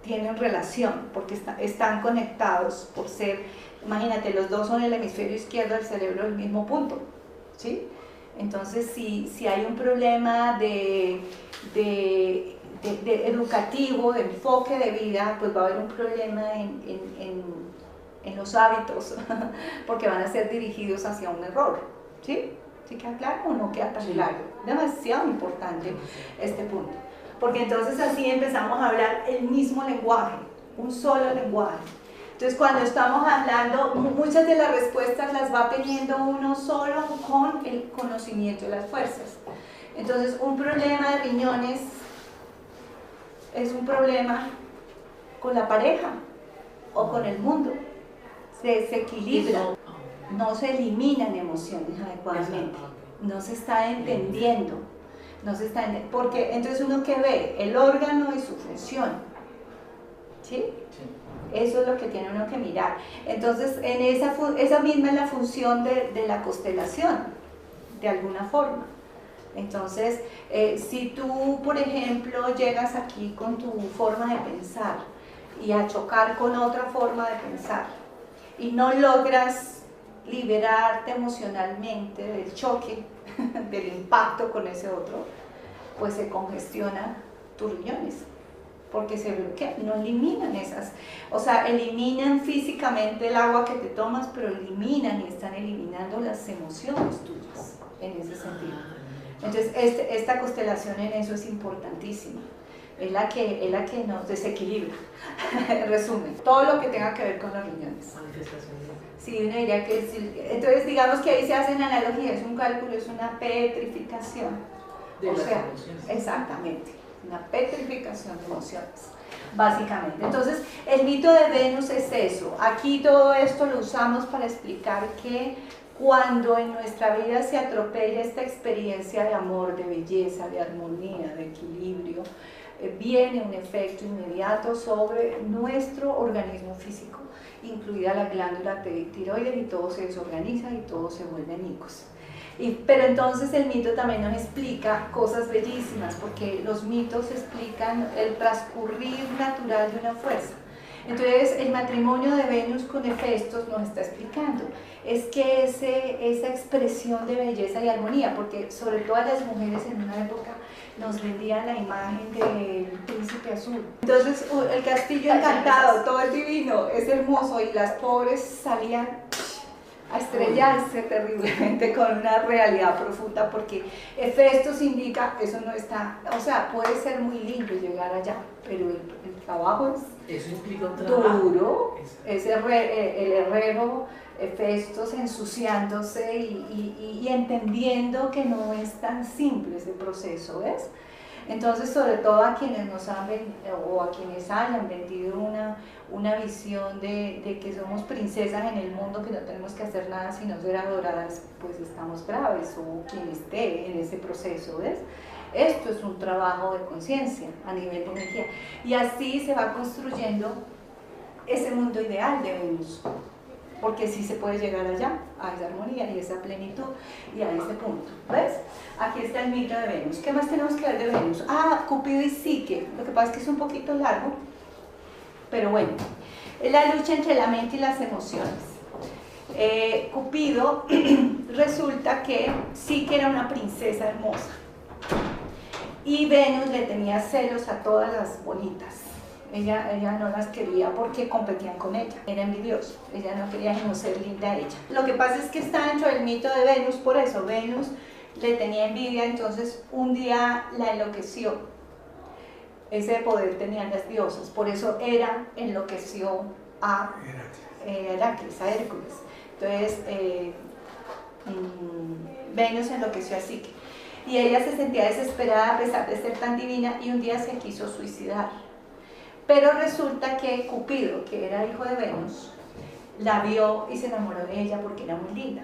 tienen relación, porque están conectados por ser, imagínate, los dos son el hemisferio izquierdo del cerebro del mismo punto, ¿sí? Entonces, si hay un problema de educativo, de enfoque de vida, pues va a haber un problema en los hábitos, porque van a ser dirigidos hacia un error, ¿sí? ¿Sí queda claro o no queda tan claro? Demasiado importante este punto, porque entonces así empezamos a hablar el mismo lenguaje, un solo lenguaje. Entonces, cuando estamos hablando, muchas de las respuestas las va teniendo uno solo con el conocimiento de las fuerzas. Entonces, un problema de riñones es un problema con la pareja o con el mundo. Se desequilibra, no se eliminan emociones adecuadamente, no se está entendiendo, porque entonces uno que ve el órgano y su función, ¿sí? Eso es lo que tiene uno que mirar. Entonces, esa misma es la función de la constelación, de alguna forma. Entonces, si tú, por ejemplo, llegas aquí con tu forma de pensar y a chocar con otra forma de pensar y no logras liberarte emocionalmente del choque, del impacto con ese otro, pues se congestionan tus riñones, porque se bloquean, no eliminan esas, o sea, eliminan físicamente el agua que te tomas, pero eliminan y están eliminando las emociones tuyas, en ese sentido. Entonces, esta constelación en eso es importantísima, es la que nos desequilibra, en resumen, todo lo que tenga que ver con los riñones. Sí, uno diría que entonces digamos que ahí se hacen analogías, es un cálculo, es una petrificación. De las emociones. Exactamente, una petrificación de emociones, básicamente. Entonces, el mito de Venus es eso. Aquí todo esto lo usamos para explicar que cuando en nuestra vida se atropella esta experiencia de amor, de belleza, de armonía, de equilibrio, viene un efecto inmediato sobre nuestro organismo físico, incluida la glándula tiroides, y todo se desorganiza y todo se vuelve añicos. Pero entonces el mito también nos explica cosas bellísimas, porque los mitos explican el transcurrir natural de una fuerza. Entonces el matrimonio de Venus con Hefestos nos está explicando, es que esa expresión de belleza y armonía, porque sobre todo a las mujeres en una época nos vendían la imagen del príncipe azul. Entonces el castillo encantado, todo es divino, es hermoso, y las pobres salían a estrellarse terriblemente con una realidad profunda, porque Hefestos indica, eso no está, o sea, puede ser muy lindo llegar allá, pero el trabajo es eso implica un trabajo duro, es el herrero Hefestos ensuciándose y entendiendo que no es tan simple ese proceso, ¿ves? Entonces, sobre todo a quienes nos han o a quienes hayan vendido una visión de que somos princesas en el mundo, que no tenemos que hacer nada sino ser adoradas, pues estamos graves, o quien esté en ese proceso, ¿ves? Esto es un trabajo de conciencia a nivel de energía, y así se va construyendo ese mundo ideal de Venus, porque sí se puede llegar allá, a esa armonía y esa plenitud y a ese punto, ¿ves? Aquí está el mito de Venus. ¿Qué más tenemos que ver de Venus? Ah, Cupido y Psique. Lo que pasa es que es un poquito largo, pero bueno, es la lucha entre la mente y las emociones. Cupido resulta que Psique era una princesa hermosa y Venus le tenía celos a todas las bonitas. Ella no las quería porque competían con ella, era envidioso, ella no quería sino ser linda ella. Lo que pasa es que está dentro del mito de Venus, por eso Venus le tenía envidia, entonces un día la enloqueció. Ese poder tenían las diosas, por eso Hera enloqueció a Heracles, a Hércules. Entonces Venus enloqueció a Psique y ella se sentía desesperada a pesar de ser tan divina, y un día se quiso suicidar. Pero resulta que Cupido, que era hijo de Venus, la vio y se enamoró de ella porque era muy linda.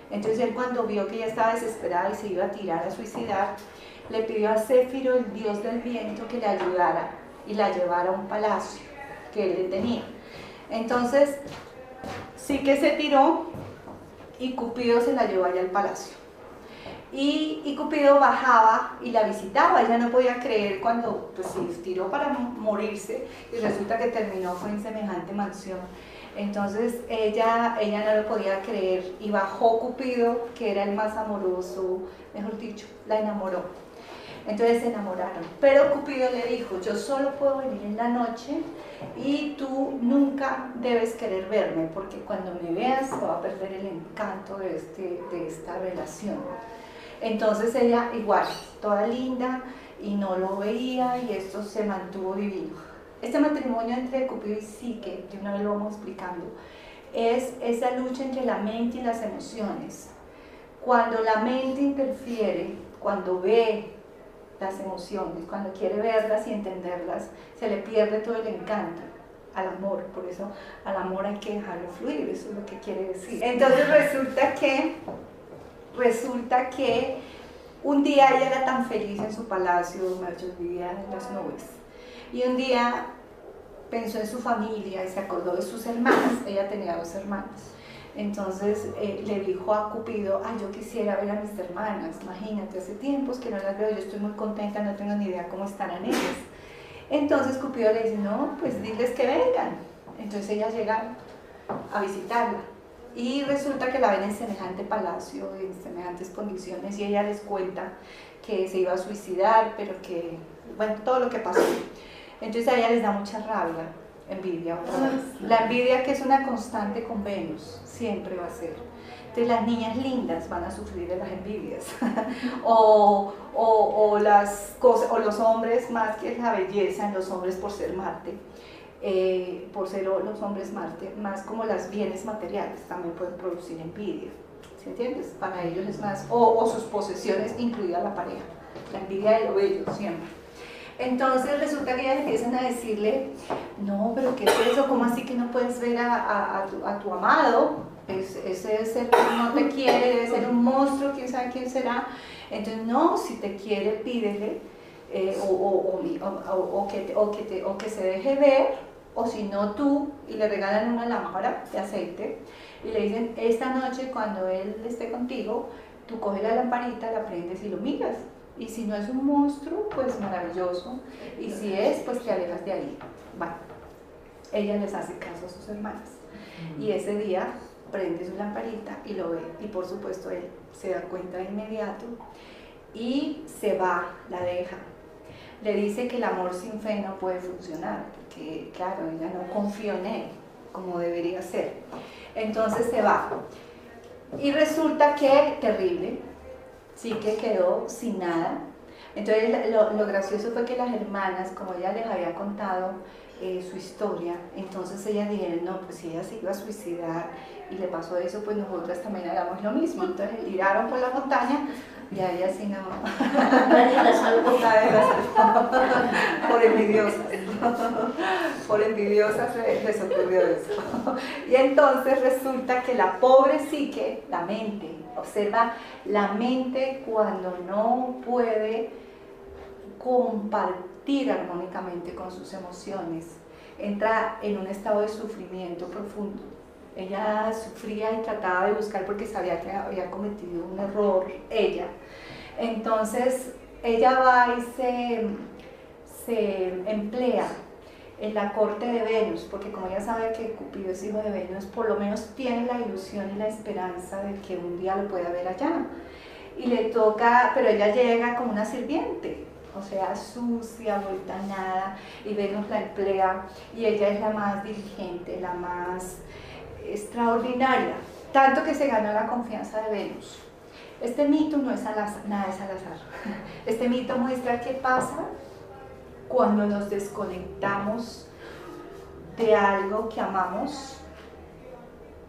Entonces él, cuando vio que ella estaba desesperada y se iba a tirar a suicidar, le pidió a Céfiro, el dios del viento, que le ayudara y la llevara a un palacio que él le tenía. Entonces sí que se tiró y Cupido se la llevó allá al palacio. Y Cupido bajaba y la visitaba. Ella no podía creer cuando pues, se tiró para morirse y resulta que terminó fue en semejante mansión. Entonces ella no lo podía creer y bajó Cupido, que era el más amoroso, mejor dicho, la enamoró. Entonces se enamoraron, pero Cupido le dijo: yo solo puedo venir en la noche y tú nunca debes querer verme, porque cuando me veas se va a perder el encanto de esta relación. Entonces ella igual, toda linda, y no lo veía, y esto se mantuvo divino. Este matrimonio entre Cupido y Psique, de una vez lo vamos explicando, es esa lucha entre la mente y las emociones. Cuando la mente interfiere, cuando ve las emociones, cuando quiere verlas y entenderlas, se le pierde todo el encanto al amor. Por eso al amor hay que dejarlo fluir, eso es lo que quiere decir. Entonces resulta que un día ella era tan feliz en su palacio, vivía en las nubes, y un día pensó en su familia y se acordó de sus hermanas. Ella tenía 2 hermanas. Entonces le dijo a Cupido, ay, yo quisiera ver a mis hermanas, imagínate, hace tiempos que no las veo, yo estoy muy contenta, no tengo ni idea cómo estarán ellas. Entonces Cupido le dice, no, pues diles que vengan. Entonces ella llega a visitarla y resulta que la ven en semejante palacio, en semejantes condiciones, y ella les cuenta que se iba a suicidar, pero que, bueno, todo lo que pasó. Entonces a ella les da mucha rabia, envidia otra vez. La envidia, que es una constante con Venus, siempre va a ser. Entonces las niñas lindas van a sufrir de las envidias. o las cosas, o los hombres, más que la belleza en los hombres por ser Marte, por ser los hombres Marte, más como los bienes materiales también pueden producir envidia. ¿Sí entiendes? Para ellos es más, o sus posesiones, incluida la pareja. La envidia de lo bello siempre. Entonces resulta que ellas empiezan a decirle, no, pero ¿qué es eso? ¿Cómo así que no puedes ver a tu amado? Ese debe ser que no te quiere, debe ser un monstruo, quién sabe quién será. Entonces, no, si te quiere, pídele, o que se deje ver, o si no tú, y le regalan una lámpara de aceite, y le dicen, esta noche cuando él esté contigo, tú coges la lamparita, la prendes y lo miras. Y si no es un monstruo, pues maravilloso. Y si es, pues te alejas de ahí. Bueno, ella les hace caso a sus hermanas. Y ese día prende su lamparita y lo ve. Y por supuesto él se da cuenta de inmediato y se va, la deja. Le dice que el amor sin fe no puede funcionar, porque claro, ella no confió en él como debería ser. Entonces se va. Y resulta que, terrible, sí que quedó sin nada. Entonces lo gracioso fue que las hermanas, como ella les había contado su historia, entonces ellas dijeron, no, pues si ella se iba a suicidar y le pasó eso, pues nosotras también hagamos lo mismo. Entonces le tiraron por la montaña y a ella sí no. Nadie la salvó. Por envidiosas. Por envidiosas les ocurrió eso. Y entonces resulta que la pobre Psique, la mente, observa la mente cuando no puede compartir armónicamente con sus emociones, entra en un estado de sufrimiento profundo. Ella sufría y trataba de buscar porque sabía que había cometido un error ella. Entonces ella va y se emplea en la corte de Venus, porque como ella sabe que Cupido es hijo de Venus, por lo menos tiene la ilusión y la esperanza de que un día lo pueda ver allá. Y le toca, pero ella llega como una sirviente, o sea, sucia, vuelta a nada, y Venus la emplea, y ella es la más diligente, la más extraordinaria, tanto que se ganó la confianza de Venus. Este mito no es nada es al azar. Este mito muestra qué pasa cuando nos desconectamos de algo que amamos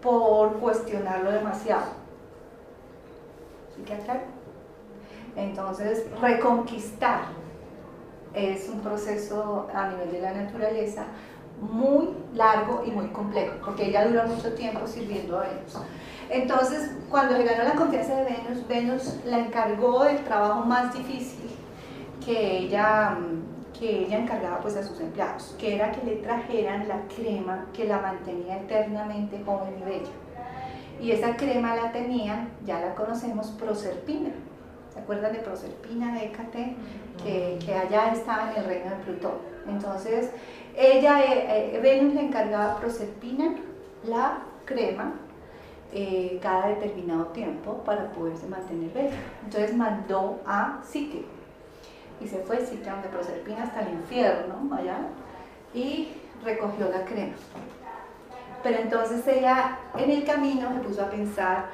por cuestionarlo demasiado. ¿Sí queda claro? Entonces, reconquistar es un proceso a nivel de la naturaleza muy largo y muy complejo, porque ella dura mucho tiempo sirviendo a Venus. Entonces, cuando le ganó la confianza de Venus, Venus la encargó del trabajo más difícil que ella encargaba pues a sus empleados, que era que le trajeran la crema que la mantenía eternamente joven y bella. Y esa crema la tenían, ya la conocemos, Proserpina. ¿Se acuerdan de Proserpina, de Hécate? Que allá estaba en el reino de Plutón. Entonces, Venus le encargaba a Proserpina la crema cada determinado tiempo para poderse mantener bella. Entonces mandó a Psique, y se fue Psique de Proserpina hasta el infierno, allá, y recogió la crema. Pero entonces ella en el camino se puso a pensar,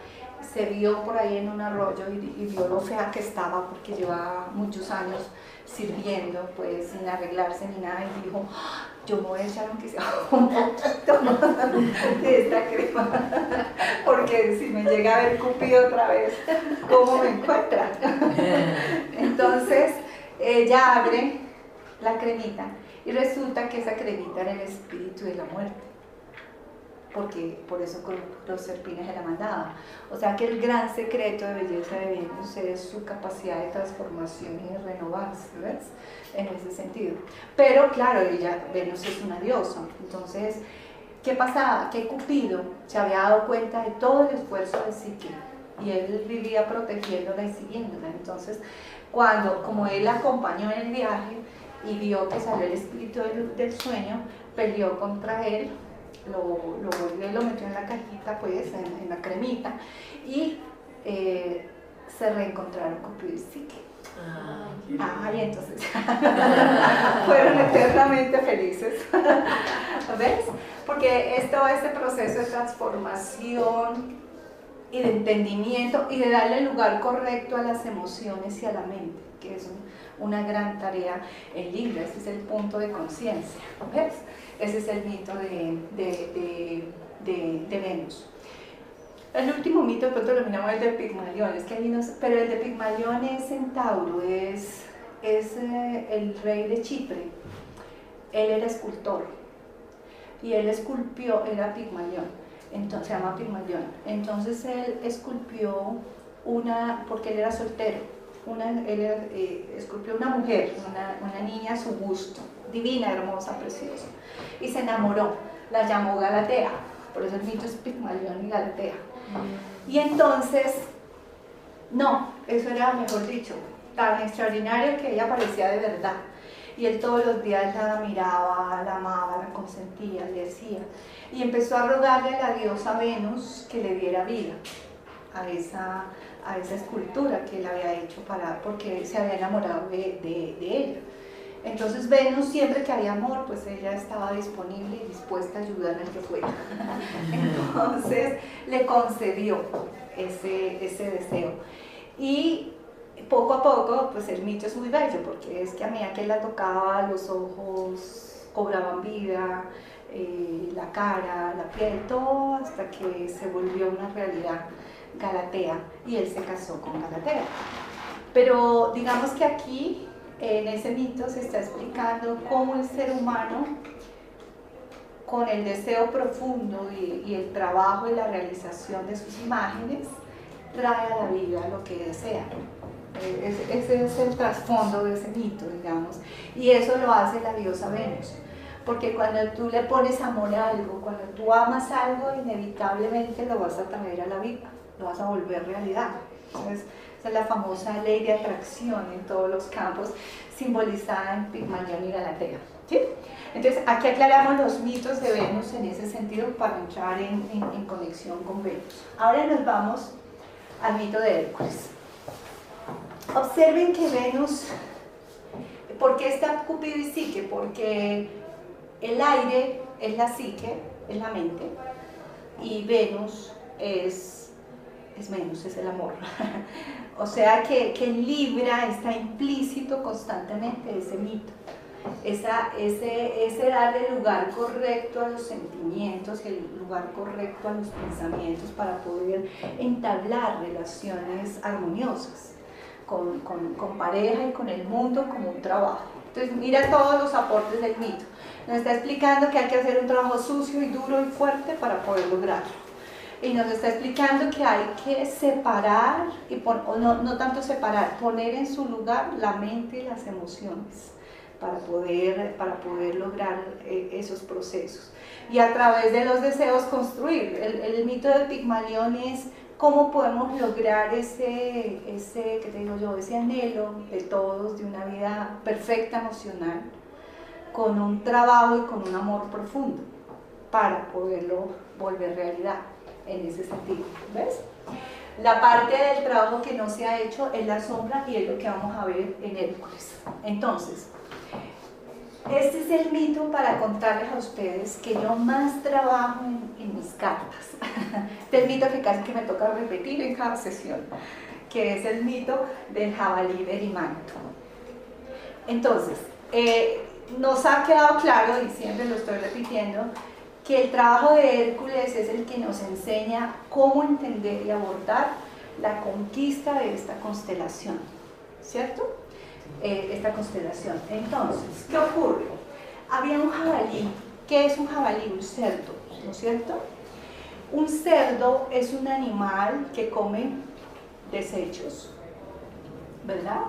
se vio por ahí en un arroyo y vio lo fea que estaba, porque llevaba muchos años sirviendo, pues sin arreglarse ni nada, y dijo, yo me voy a echar aunque sea un poquito de esta crema, porque si me llega a ver Cupido otra vez, ¿cómo me encuentra? Entonces ella abre la cremita y resulta que esa cremita era el espíritu de la muerte, porque por eso con los serpines de la mandaba. O sea que el gran secreto de belleza de Venus es su capacidad de transformación y de renovarse, ¿ves? En ese sentido. Pero claro, Venus es una diosa, entonces, ¿qué pasaba? Que Cupido se había dado cuenta de todo el esfuerzo de Psique y él vivía protegiéndola y siguiéndola. Entonces, como él la acompañó en el viaje y vio que salió el espíritu del sueño, peleó contra él, lo volvió y lo metió en la cajita, pues, en la cremita, y se reencontraron Cupido y Psique. Y entonces fueron eternamente felices. ¿Ves? Porque es todo este proceso de transformación y de entendimiento y de darle el lugar correcto a las emociones y a la mente, que es una gran tarea en Libra. Ese es el punto de conciencia. ¿Ves? Ese es el mito de Venus. El último mito, de pronto lo miramos el de Pigmalión, es que hay unos, pero el de Pigmalión es Centauro, es el rey de Chipre. Él era escultor y él esculpió, era Pigmalión, entonces se llama Pigmalión. Entonces él esculpió porque él era soltero, esculpió una mujer, una niña a su gusto, divina, hermosa, preciosa, y se enamoró, la llamó Galatea, por eso el mito es Pigmalión y Galatea. Y entonces, no, eso era, mejor dicho, tan extraordinario que ella parecía de verdad. Y él todos los días la miraba, la amaba, la consentía, le decía. Y empezó a rogarle a la diosa Venus que le diera vida a esa escultura que él había hecho porque se había enamorado de ella. Entonces Venus, siempre que había amor, pues ella estaba disponible y dispuesta a ayudar al que fuera. Entonces le concedió ese deseo. Y poco a poco, pues el mito es muy bello, porque es que a medida que él la tocaba, los ojos cobraban vida, la cara, la piel, todo, hasta que se volvió una realidad Galatea, y él se casó con Galatea. Pero digamos que aquí, en ese mito, se está explicando cómo el ser humano, con el deseo profundo y el trabajo y la realización de sus imágenes, trae a la vida lo que desea. Ese es el trasfondo de ese mito, digamos, y eso lo hace la diosa Venus, porque cuando tú le pones amor a algo, cuando tú amas algo, inevitablemente lo vas a traer a la vida, lo vas a volver realidad. Entonces, esa es la famosa ley de atracción en todos los campos, simbolizada en Pigmalión y Galatea, ¿sí? Entonces, aquí aclaramos los mitos de Venus en ese sentido para entrar en conexión con Venus. Ahora nos vamos al mito de Hércules. Observen que Venus, ¿por qué está Cupido y Psique? Porque el aire es la psique, es la mente, y Venus es Venus, es el amor. O sea que en Libra está implícito constantemente ese mito, ese darle el lugar correcto a los sentimientos, el lugar correcto a los pensamientos para poder entablar relaciones armoniosas con pareja y con el mundo como un trabajo. Entonces mira todos los aportes del mito. Nos está explicando que hay que hacer un trabajo sucio y duro y fuerte para poder lograrlo. Y nos está explicando que hay que separar, no tanto separar, poner en su lugar la mente y las emociones para poder lograr esos procesos. Y a través de los deseos construir. El mito de Pigmalión es cómo podemos lograr ese anhelo de todos, de una vida perfecta emocional, con un trabajo y con un amor profundo, para poderlo volver realidad. En ese sentido, ¿ves? La parte del trabajo que no se ha hecho es la sombra y es lo que vamos a ver en Hércules. Entonces, este es el mito para contarles a ustedes que yo más trabajo en mis cartas. Este es el mito que casi que me toca repetir en cada sesión, que es el mito del jabalí berimanto. Entonces, nos ha quedado claro, y siempre lo estoy repitiendo, que el trabajo de Hércules es el que nos enseña cómo entender y abordar la conquista de esta constelación, ¿cierto? Esta constelación. Entonces, ¿qué ocurre? Había un jabalí. ¿Qué es un jabalí? Un cerdo, ¿no es cierto? Un cerdo es un animal que come desechos, ¿verdad?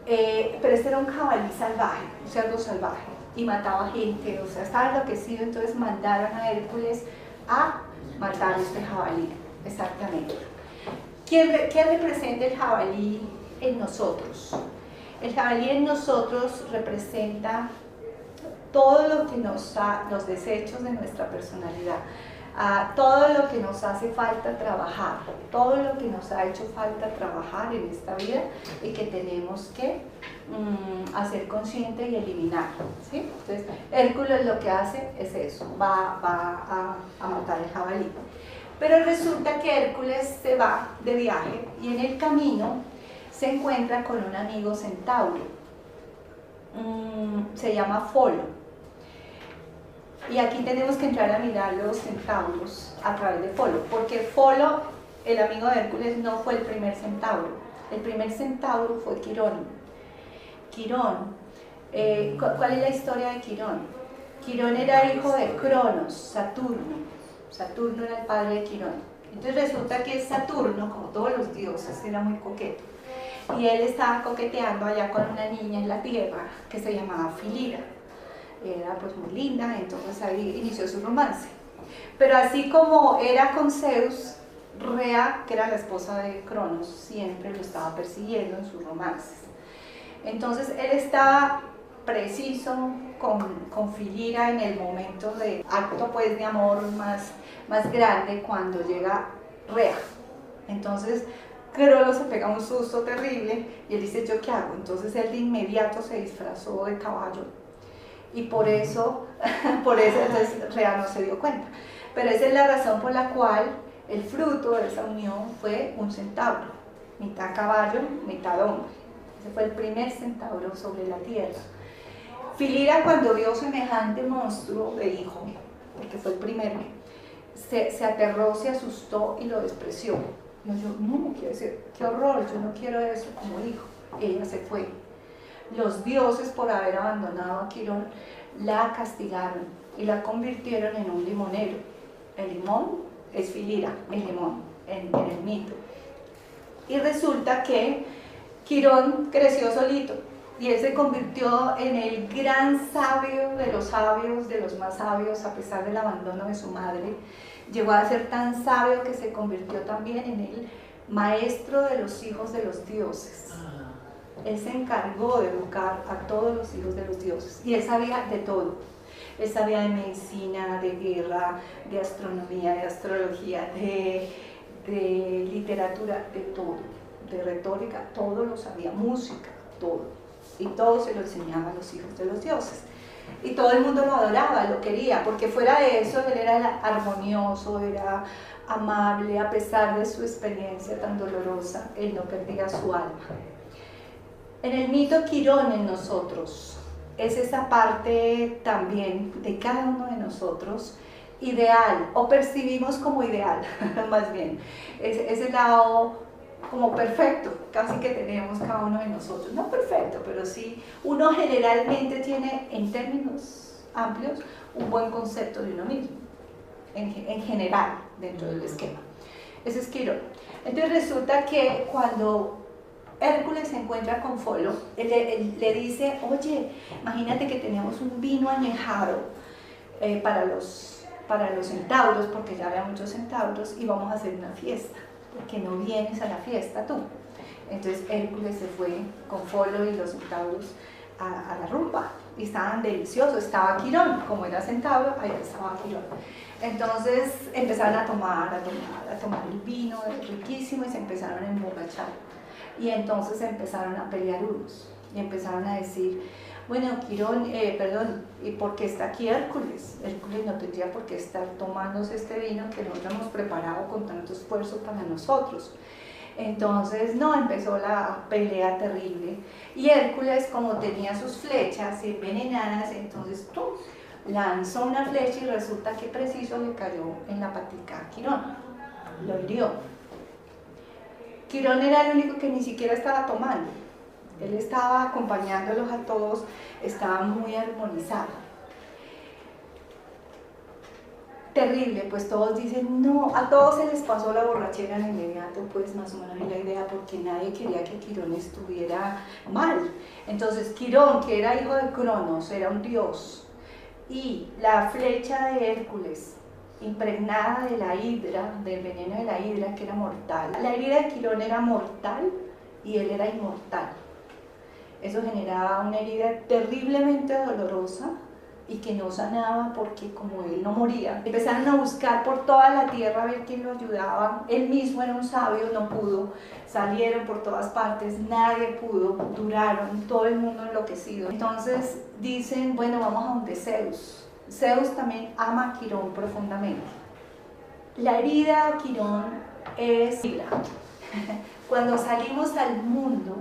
Pero este era un jabalí salvaje, un cerdo salvaje, y mataba gente, o sea, estaba enloquecido, entonces mandaron a Hércules a matar a este jabalí, exactamente. ¿Qué representa el jabalí en nosotros? El jabalí en nosotros representa todo lo que los desechos de nuestra personalidad, todo lo que nos hace falta trabajar, todo lo que nos ha hecho falta trabajar en esta vida y que tenemos que hacer consciente y eliminar, ¿sí? Entonces, Hércules lo que hace es eso, va a matar el jabalí. Pero resulta que Hércules se va de viaje y en el camino se encuentra con un amigo centauro, se llama Folo. Y aquí tenemos que entrar a mirar los centauros a través de Folo, porque Folo, el amigo de Hércules, no fue el primer centauro. El primer centauro fue Quirón. Quirón, ¿cuál es la historia de Quirón? Quirón era hijo de Cronos, Saturno. Saturno era el padre de Quirón. Entonces resulta que Saturno, como todos los dioses, era muy coqueto. Y él estaba coqueteando allá con una niña en la tierra que se llamaba Filira. Era pues muy linda, entonces ahí inició su romance. Pero así como era con Zeus, Rea, que era la esposa de Cronos, siempre lo estaba persiguiendo en sus romances. Entonces él estaba preciso con Filira en el momento de acto pues de amor más grande, cuando llega Rea. Entonces Cronos se pega un susto terrible y él dice, ¿yo qué hago? Entonces él de inmediato se disfrazó de caballo. Y por eso entonces Rea no se dio cuenta. Pero esa es la razón por la cual el fruto de esa unión fue un centauro, mitad caballo, mitad hombre. Ese fue el primer centauro sobre la tierra. Filira, cuando vio semejante monstruo de hijo, porque fue el primero, se aterró, se asustó y lo despreció. Yo no quiero decir, qué horror, yo no quiero eso como hijo. Ella se fue. Los dioses, por haber abandonado a Quirón, la castigaron y la convirtieron en un limonero. El limón es Filira, el limón, en el mito. Y resulta que Quirón creció solito y él se convirtió en el gran sabio de los más sabios, a pesar del abandono de su madre. Llegó a ser tan sabio que se convirtió también en el maestro de los hijos de los dioses. Él se encargó de educar a todos los hijos de los dioses y él sabía de todo. Él sabía de medicina, de guerra, de astronomía, de astrología, de literatura, de todo, de retórica, todo lo sabía, música, todo. Y todo se lo enseñaba a los hijos de los dioses. Y todo el mundo lo adoraba, lo quería, porque fuera de eso él era armonioso, era amable, a pesar de su experiencia tan dolorosa, él no perdía su alma. En el mito Quirón en nosotros es esa parte también de cada uno de nosotros ideal, o percibimos como ideal, más bien, es el lado como perfecto, casi que tenemos cada uno de nosotros, no perfecto, pero sí, uno generalmente tiene en términos amplios un buen concepto de uno mismo, en general, dentro del esquema. Ese es Quirón. Entonces resulta que cuando Hércules se encuentra con Folo, él le dice, oye, imagínate que tenemos un vino añejado para los centauros, porque ya había muchos centauros, y vamos a hacer una fiesta, porque no vienes a la fiesta tú. Entonces Hércules se fue con Folo y los centauros a la rumba, y estaban deliciosos, estaba Quirón, como era centauro, ahí estaba Quirón. Entonces empezaron a tomar el vino riquísimo y se empezaron a emborrachar. Y entonces empezaron a pelear unos y empezaron a decir, bueno, Quirón, ¿y por qué está aquí Hércules? Hércules no tendría por qué estar tomándose este vino que nosotros hemos preparado con tanto esfuerzo para nosotros. Entonces, no, empezó la pelea terrible. Y Hércules, como tenía sus flechas envenenadas, entonces ¡tum!, lanzó una flecha y resulta que preciso le cayó en la patica a Quirón, lo hirió. Quirón era el único que ni siquiera estaba tomando, él estaba acompañándolos a todos, estaba muy armonizado. Terrible, pues todos dicen, no, a todos se les pasó la borrachera de inmediato, pues más o menos es la idea, porque nadie quería que Quirón estuviera mal. Entonces Quirón, que era hijo de Cronos, era un dios, y la flecha de Hércules, impregnada de la hidra, del veneno de la hidra, que era mortal. La herida de Quirón era mortal y él era inmortal. Eso generaba una herida terriblemente dolorosa y que no sanaba porque como él no moría, empezaron a buscar por toda la tierra a ver quién lo ayudaba. Él mismo era un sabio, no pudo, salieron por todas partes, nadie pudo, duraron, todo el mundo enloquecido. Entonces dicen, bueno, vamos a donde Zeus. Zeus también ama a Quirón profundamente. La herida a Quirón es cuando salimos al mundo,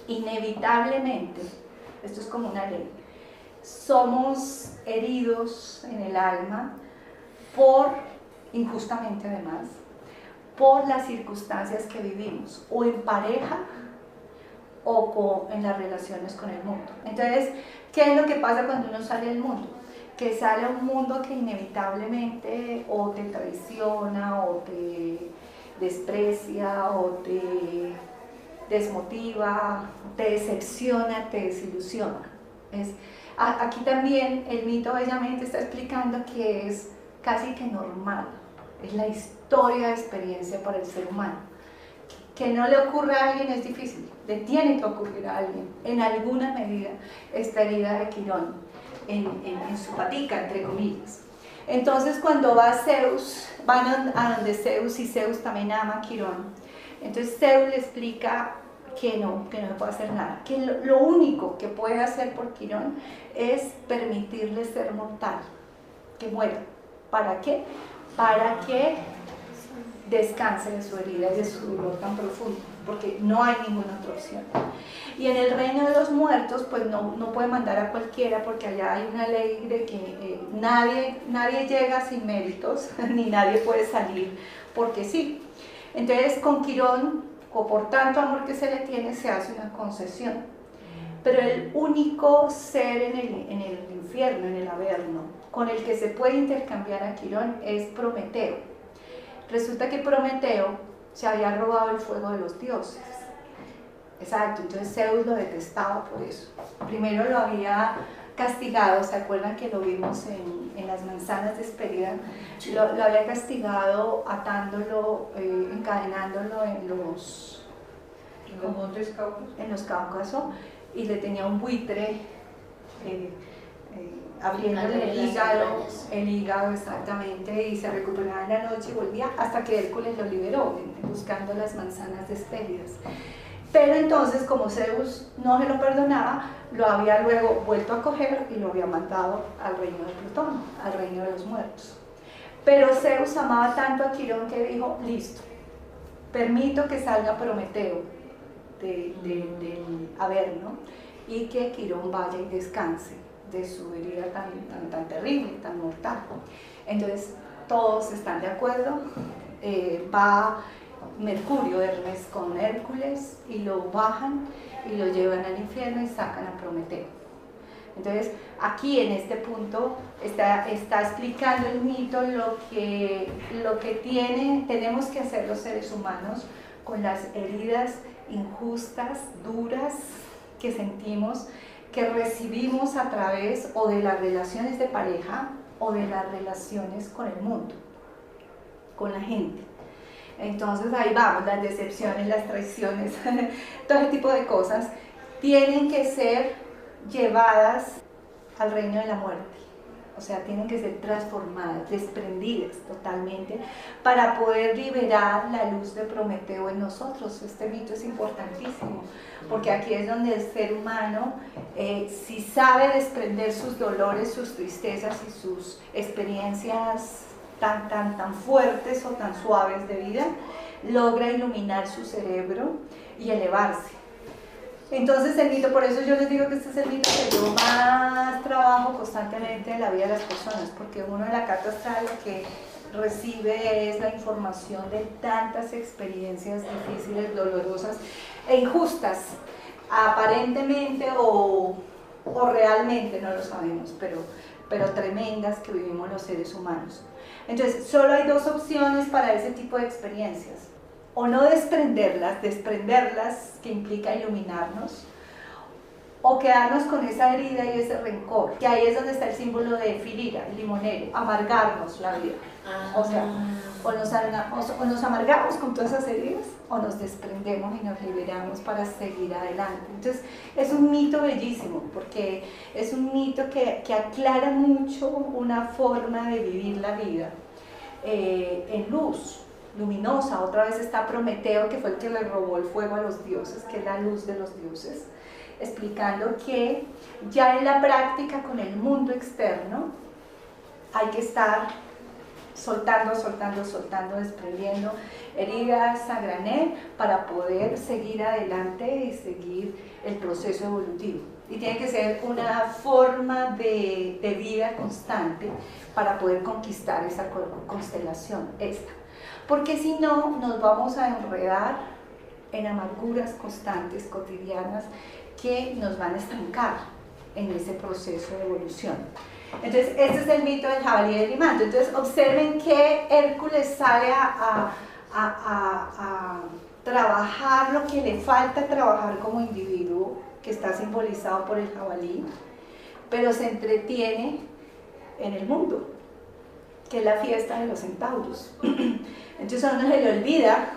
inevitablemente, esto es como una ley, somos heridos en el alma injustamente además, por las circunstancias que vivimos, o en pareja, o en las relaciones con el mundo. Entonces, ¿qué es lo que pasa cuando uno sale al mundo? Que sale a un mundo que inevitablemente o te traiciona, o te desprecia, o te desmotiva, te decepciona, te desilusiona. Aquí también el mito bellamente está explicando que es casi que normal, es la historia de experiencia para el ser humano. Que no le ocurra a alguien es difícil, le tiene que ocurrir a alguien, en alguna medida, esta herida de Quirón en su patica, entre comillas. Entonces cuando va Zeus, van a donde Zeus, y Zeus también ama a Quirón, entonces Zeus le explica que no puede hacer nada, que lo único que puede hacer por Quirón es permitirle ser mortal, que muera. ¿Para qué? Para que descanse de su herida y de su dolor tan profundo, porque no hay ninguna otra opción. Y en el reino de los muertos, pues no puede mandar a cualquiera, porque allá hay una ley de que nadie llega sin méritos, ni nadie puede salir porque sí. Entonces con Quirón, o por tanto amor que se le tiene, se hace una concesión. Pero el único ser en el infierno, en el Averno, con el que se puede intercambiar a Quirón es Prometeo. Resulta que Prometeo se había robado el fuego de los dioses. Exacto, entonces Zeus lo detestaba por eso. Primero lo había castigado, ¿se acuerdan que lo vimos en las manzanas de Hesperia? Lo había castigado atándolo, encadenándolo en los montes Cáucaso. En los Cáucasos, y le tenía un buitre abriéndole el hígado exactamente, y se recuperaba en la noche y volvía hasta que Hércules lo liberó, buscando las manzanas de Hespérides. Pero entonces, como Zeus no se lo perdonaba, lo había luego vuelto a coger y lo había mandado al reino de Plutón, al reino de los muertos. Pero Zeus amaba tanto a Quirón que dijo, listo, permito que salga Prometeo del Averno y que Quirón vaya y descanse de su herida tan terrible, tan mortal. Entonces todos están de acuerdo, va Mercurio, Hermes, con Hércules, y lo bajan y lo llevan al infierno y sacan a Prometeo. Entonces aquí en este punto está explicando el mito lo que tenemos que hacer los seres humanos con las heridas injustas, duras, que sentimos, que recibimos a través o de las relaciones de pareja o de las relaciones con el mundo, con la gente. Entonces ahí vamos, las decepciones, las traiciones, todo ese tipo de cosas tienen que ser llevadas al reino de la muerte. O sea, tienen que ser transformadas, desprendidas totalmente, para poder liberar la luz de Prometeo en nosotros. Este mito es importantísimo, porque aquí es donde el ser humano, si sabe desprender sus dolores, sus tristezas y sus experiencias tan fuertes o tan suaves de vida, logra iluminar su cerebro y elevarse. Entonces el mito, por eso yo les digo que este es el mito que yo más trabajo constantemente en la vida de las personas, porque uno en la carta astral lo que recibe es la información de tantas experiencias difíciles, dolorosas e injustas, aparentemente o realmente, no lo sabemos, pero tremendas que vivimos los seres humanos. Entonces, solo hay dos opciones para ese tipo de experiencias: o no desprenderlas, que implica iluminarnos, o quedarnos con esa herida y ese rencor, que ahí es donde está el símbolo de filira, el limonero, amargarnos la vida. O sea, o nos amargamos con todas esas heridas, o nos desprendemos y nos liberamos para seguir adelante. Entonces, es un mito bellísimo, porque es un mito que aclara mucho una forma de vivir la vida en luz, luminosa. Otra vez está Prometeo, que fue el que le robó el fuego a los dioses, que es la luz de los dioses, explicando que ya en la práctica con el mundo externo hay que estar soltando, desprendiendo heridas a granel para poder seguir adelante y seguir el proceso evolutivo. Y tiene que ser una forma de vida constante para poder conquistar esa constelación esta. Porque si no, nos vamos a enredar en amarguras constantes, cotidianas, que nos van a estancar en ese proceso de evolución. Entonces, este es el mito del jabalí y del imán. Entonces, observen que Hércules sale a trabajar lo que le falta trabajar como individuo, que está simbolizado por el jabalí, pero se entretiene en el mundo, que es la fiesta de los centauros. Entonces a uno se le olvida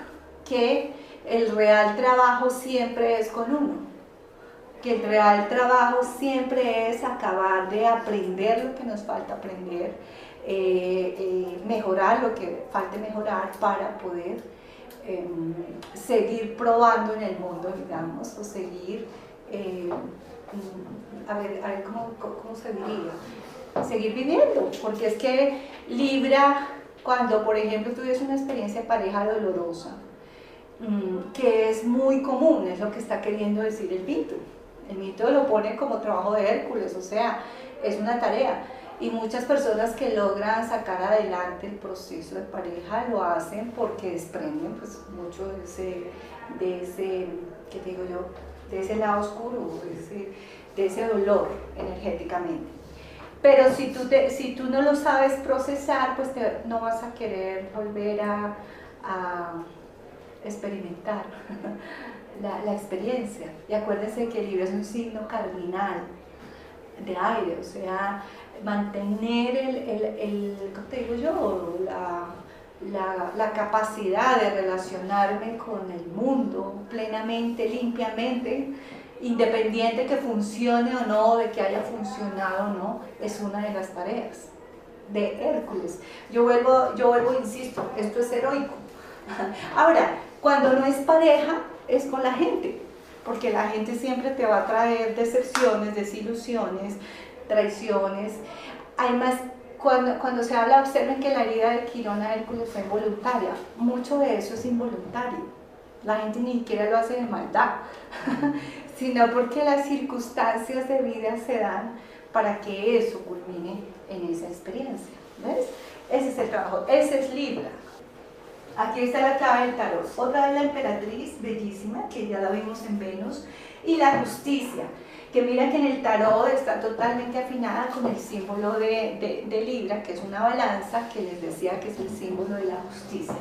que el real trabajo siempre es con uno, que el real trabajo siempre es acabar de aprender lo que nos falta aprender, mejorar lo que falte mejorar para poder seguir probando en el mundo, digamos, o seguir, a ver ¿cómo se diría? Seguir viviendo, porque es que Libra, cuando por ejemplo tuviese una experiencia de pareja dolorosa, que es muy común, es lo que está queriendo decir el mito. El mito lo pone como trabajo de Hércules, o sea, es una tarea. Y muchas personas que logran sacar adelante el proceso de pareja lo hacen porque desprenden pues, mucho de ese, ¿qué digo yo? De ese lado oscuro, de ese dolor energéticamente. Pero si tú no lo sabes procesar, pues no vas a querer volver a experimentar la experiencia. Y acuérdense que el Libra es un signo cardinal de aire, o sea, mantener ¿cómo te digo yo? La capacidad de relacionarme con el mundo plenamente, limpiamente, independiente que funcione o no, de que haya funcionado o no, es una de las tareas de Hércules. Yo vuelvo, insisto, esto es heroico. Ahora, cuando no es pareja, es con la gente, porque la gente siempre te va a traer decepciones, desilusiones, traiciones. Además, cuando se habla, observen que la herida de Quirón a Hércules fue involuntaria. Mucho de eso es involuntario. La gente ni siquiera lo hace de maldad, sino porque las circunstancias de vida se dan para que eso culmine en esa experiencia. ¿Ves? Ese es el trabajo, ese es Libra. Aquí está la clave del tarot. Otra vez la emperatriz, bellísima, que ya la vimos en Venus, y la justicia, que mira que en el tarot está totalmente afinada con el símbolo de Libra, que es una balanza, que les decía que es el símbolo de la justicia.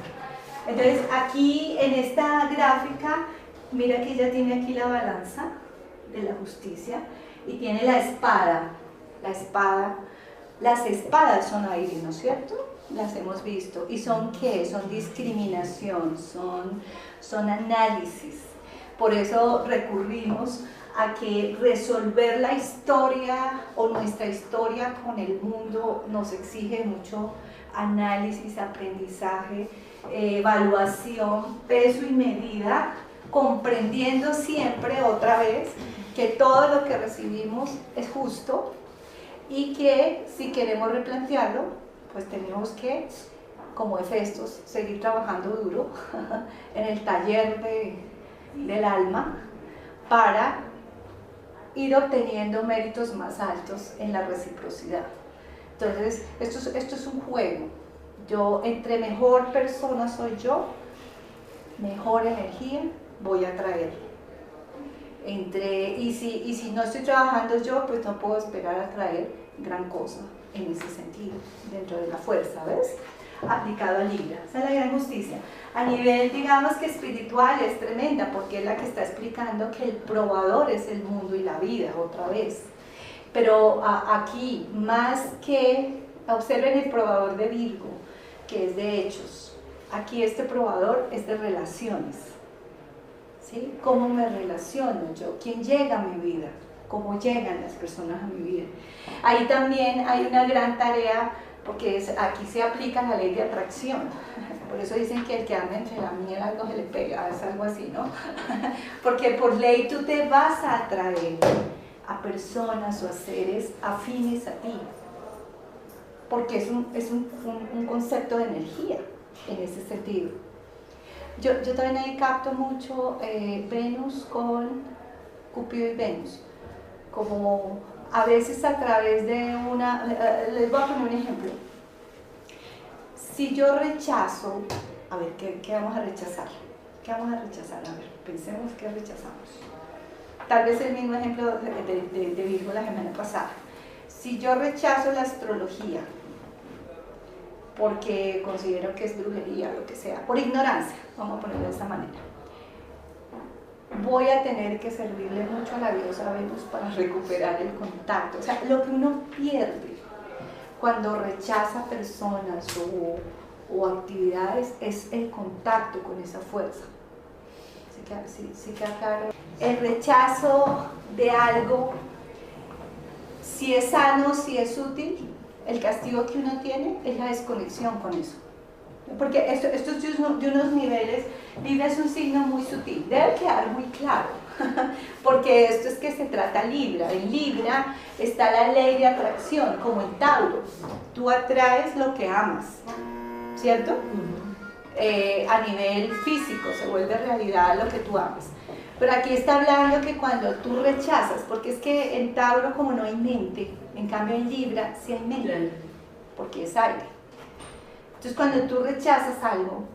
Entonces aquí en esta gráfica, mira que ella tiene aquí la balanza de la justicia y tiene la espada. Las espadas son aire, ¿no es cierto? Las hemos visto. ¿Y son qué? Son discriminación, son análisis. Por eso recurrimos a que resolver la historia o nuestra historia con el mundo nos exige mucho análisis, aprendizaje, evaluación, peso y medida, comprendiendo siempre otra vez que todo lo que recibimos es justo y que si queremos replantearlo, pues tenemos que como Hefestos, seguir trabajando duro en el taller del alma para ir obteniendo méritos más altos en la reciprocidad. Entonces, esto es un juego. Entre mejor persona soy yo, mejor energía voy a traer. Y si no estoy trabajando yo, pues no puedo esperar a traer gran cosa en ese sentido, dentro de la fuerza, ¿ves? Aplicado a Libra. Esa es la gran justicia. A nivel, digamos que espiritual, es tremenda, porque es la que está explicando que el probador es el mundo y la vida, otra vez. Pero aquí, más que, observen el probador de Virgo, que es de hechos. Aquí este probador es de relaciones. ¿Sí? ¿Cómo me relaciono yo? ¿Quién llega a mi vida? ¿Cómo llegan las personas a mi vida? Ahí también hay una gran tarea, porque aquí se aplica la ley de atracción. Por eso dicen que el que anda entre la miel algo se le pega, es algo así, ¿no? Porque por ley tú te vas a atraer a personas o a seres afines a ti. Porque es un concepto de energía en ese sentido. Yo también ahí capto mucho Venus con Cupido y Venus. Como a veces a través de una... les voy a poner un ejemplo. Si yo rechazo... A ver, ¿qué vamos a rechazar? ¿Qué vamos a rechazar? A ver, pensemos qué rechazamos. Tal vez el mismo ejemplo de Virgo la semana pasada. Si yo rechazo la astrología, porque considero que es brujería, lo que sea, por ignorancia, vamos a ponerlo de esa manera, voy a tener que servirle mucho a la diosa Venus para recuperar el contacto. O sea, lo que uno pierde cuando rechaza personas o actividades es el contacto con esa fuerza. ¿Sí queda claro? El rechazo de algo, si es sano, si es útil, el castigo que uno tiene es la desconexión con eso. Porque esto es de unos niveles. Libra es un signo muy sutil, debe quedar muy claro, porque esto es que se trata Libra. En Libra está la ley de atracción, como en Tauro. Tú atraes lo que amas, ¿cierto? A nivel físico se vuelve realidad lo que tú amas. Pero aquí está hablando que cuando tú rechazas, porque es que en Tauro como no hay mente, en cambio en Libra sí hay mente, porque es aire. Entonces cuando tú rechazas algo,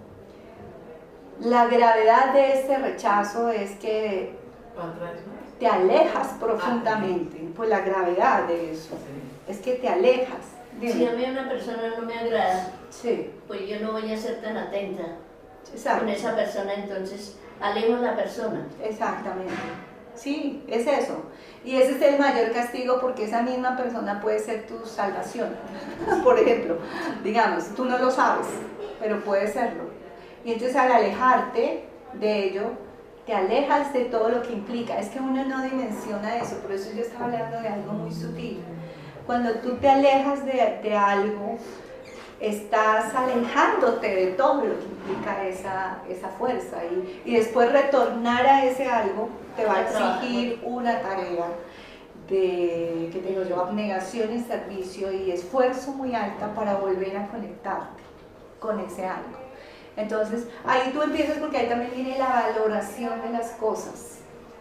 la gravedad de ese rechazo es que te alejas profundamente, pues la gravedad de eso, es que te alejas. Dime. Si a mí una persona no me agrada, sí, pues yo no voy a ser tan atenta. Exacto. Con esa persona, entonces alejo a la persona. Exactamente. Sí, es eso. Y ese es el mayor castigo, porque esa misma persona puede ser tu salvación. Por ejemplo, digamos, tú no lo sabes, pero puede serlo. Y entonces al alejarte de ello, te alejas de todo lo que implica. Es que uno no dimensiona eso, por eso yo estaba hablando de algo muy sutil. Cuando tú te alejas de algo, estás alejándote de todo lo que implica esa fuerza, y después retornar a ese algo te va a exigir una tarea de, ¿qué tengo yo?, abnegación y servicio y esfuerzo muy alta para volver a conectarte con ese algo. Entonces ahí tú empiezas, porque ahí también viene la valoración de las cosas,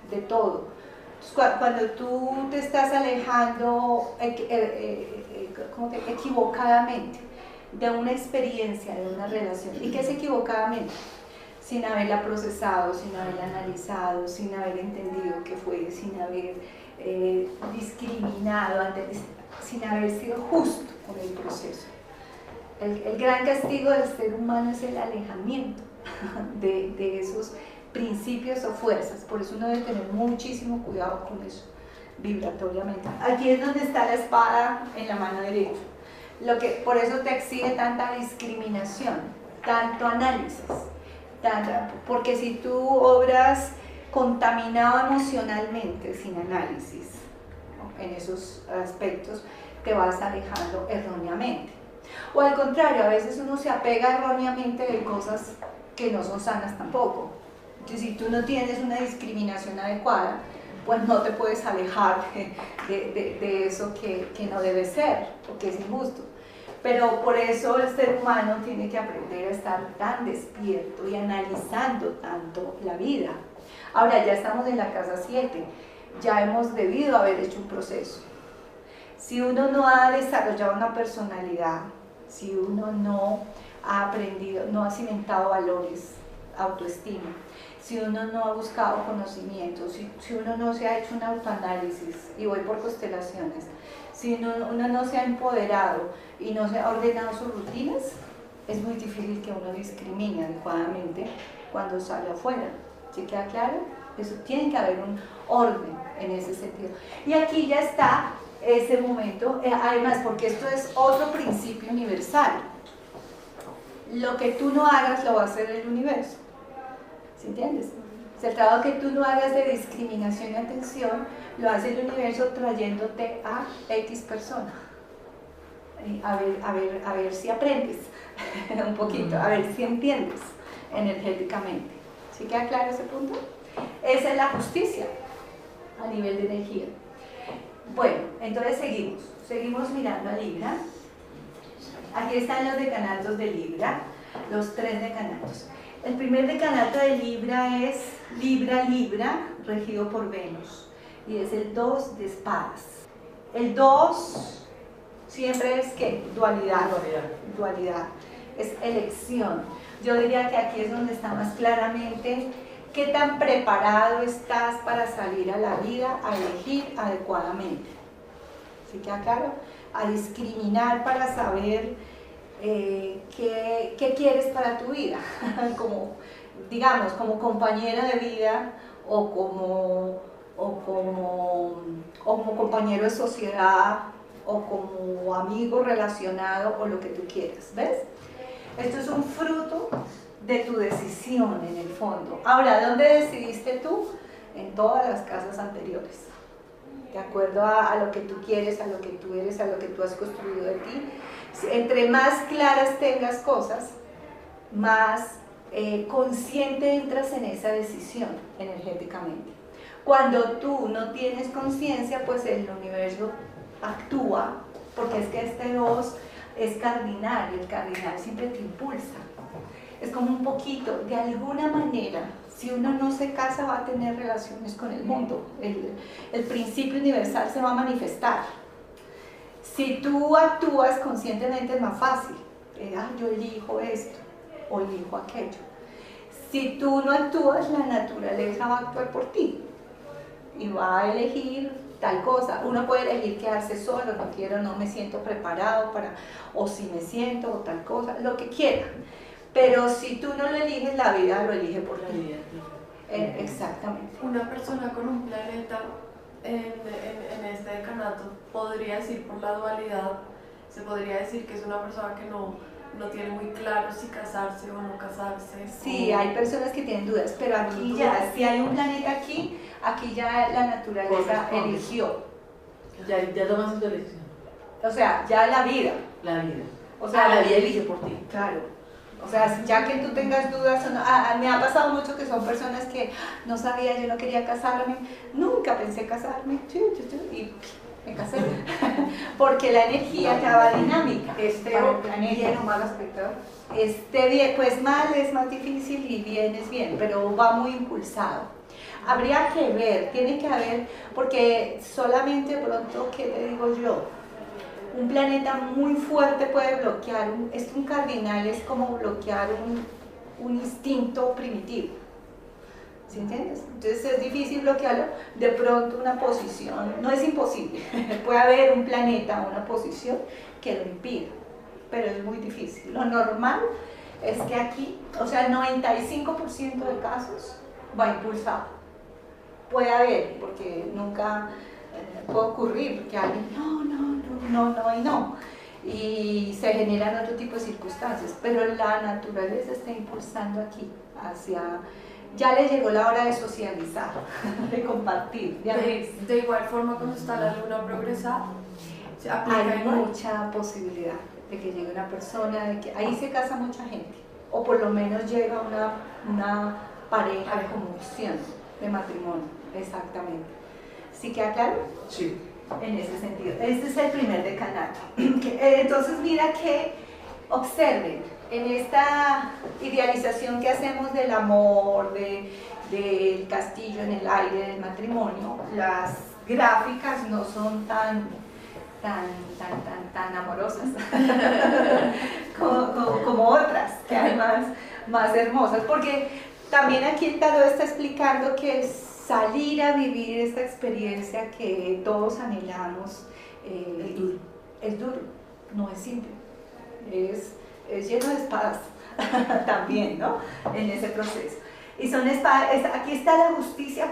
de todo. Entonces, cuando tú te estás alejando equivocadamente de una experiencia, de una relación. ¿Y qué es equivocadamente? Sin haberla procesado, sin haberla analizado, sin haber entendido qué fue, sin haber discriminado, sin haber sido justo con el proceso. El gran castigo del ser humano es el alejamiento de esos principios o fuerzas. Por eso uno debe tener muchísimo cuidado con eso, vibratoriamente. Aquí es donde está la espada en la mano derecha. Por eso te exige tanta discriminación, tanto análisis, porque si tú obras contaminado emocionalmente, sin análisis, ¿no?, en esos aspectos, te vas alejando erróneamente. O al contrario, a veces uno se apega erróneamente de cosas que no son sanas tampoco. Entonces, si tú no tienes una discriminación adecuada, pues no te puedes alejar de eso que no debe ser, porque es injusto. Pero por eso el ser humano tiene que aprender a estar tan despierto y analizando tanto la vida. Ahora ya estamos en la casa 7, ya hemos debido haber hecho un proceso. Si uno no ha desarrollado una personalidad, si uno no ha aprendido, no ha cimentado valores, autoestima, si uno no ha buscado conocimiento, si uno no se ha hecho un autoanálisis, y voy por constelaciones, si uno no se ha empoderado y no se ha ordenado sus rutinas, es muy difícil que uno discrimine adecuadamente cuando sale afuera. ¿Sí queda claro? Eso tiene que haber un orden en ese sentido. Y aquí ya está ese momento, además porque esto es otro principio universal. Lo que tú no hagas lo va a hacer el universo. ¿Sí entiendes? El trabajo que tú no hagas de discriminación y atención lo hace el universo trayéndote a X persona. A ver si aprendes un poquito, a ver si entiendes energéticamente. ¿Sí queda claro ese punto? Esa es la justicia a nivel de energía. Bueno, entonces seguimos mirando a Libra. Aquí están los decanatos de Libra, los 3 decanatos. El primer decanato de Libra es Libra, regido por Venus, y es el 2 de espadas. El 2 siempre es ¿qué? Dualidad, es elección. Yo diría que aquí es donde está más claramente qué tan preparado estás para salir a la vida, a elegir adecuadamente. ¿Sí queda claro? A discriminar para saber qué quieres para tu vida, como, digamos, como compañera de vida o como compañero de sociedad o como amigo relacionado o lo que tú quieras, ¿ves? Esto es un fruto de tu decisión en el fondo. Ahora, ¿dónde decidiste tú? En todas las casas anteriores, de acuerdo a lo que tú quieres, a lo que tú eres, a lo que tú has construido de ti. Entre más claras tengas cosas, más consciente entras en esa decisión energéticamente. Cuando tú no tienes conciencia, pues el universo actúa, porque es que este 2 es cardinal, y el cardinal siempre te impulsa. Es como un poquito, de alguna manera, si uno no se casa va a tener relaciones con el mundo, el principio universal se va a manifestar. Si tú actúas conscientemente es más fácil, yo elijo esto o elijo aquello. Si tú no actúas, la naturaleza va a actuar por ti y va a elegir tal cosa. Uno puede elegir quedarse solo, no quiero, no me siento preparado para, o si me siento, o tal cosa, lo que quiera. Pero si tú no lo eliges, la vida lo elige por ti. Exactamente. Una persona con un planeta en este decanato podría decir por la dualidad, se podría decir que es una persona que no tiene muy claro si casarse o no casarse. Sí, hay personas que tienen dudas, pero aquí ya, si hay un planeta aquí ya la naturaleza eligió. Ya tomaste tu elección. O sea, ya la vida. La vida. O sea, la vida elige por ti. Claro. O sea, ya que tú tengas dudas, me ha pasado mucho que son personas que no sabía, yo no quería casarme, nunca pensé casarme, y me casé. Porque la energía ya va dinámica. Bien o mal aspecto. Bien, pues mal es más difícil y bien es bien, pero va muy impulsado. Habría que ver, tiene que haber, porque solamente pronto, ¿qué te digo yo? Un planeta muy fuerte puede bloquear, un cardinal es como bloquear un instinto primitivo, ¿sí entiendes? Entonces es difícil bloquearlo, de pronto una posición, no es imposible, puede haber un planeta, una posición que lo impida, pero es muy difícil. Lo normal es que aquí, o sea, el 95% de casos va impulsado. Puede haber, porque nunca puede ocurrir, que alguien no, y se generan otro tipo de circunstancias, pero la naturaleza está impulsando aquí, ya le llegó la hora de socializar, de compartir, de igual forma cuando está la luna progresada, se aplica hay igual. mucha posibilidad de que llegue una persona, de que ahí se casa mucha gente, o por lo menos llega una pareja como opción de matrimonio, exactamente. ¿Sí queda claro? Sí. en ese sentido. Este es el primer decanato. Entonces mira que observen en esta idealización que hacemos del amor, del castillo en el aire, del matrimonio, las gráficas no son tan amorosas como otras, que hay más hermosas, porque también aquí el tarot está explicando que salir a vivir esta experiencia que todos anhelamos es duro, no es simple, es lleno de espadas también, ¿no? En ese proceso. Y son espadas, aquí está la justicia.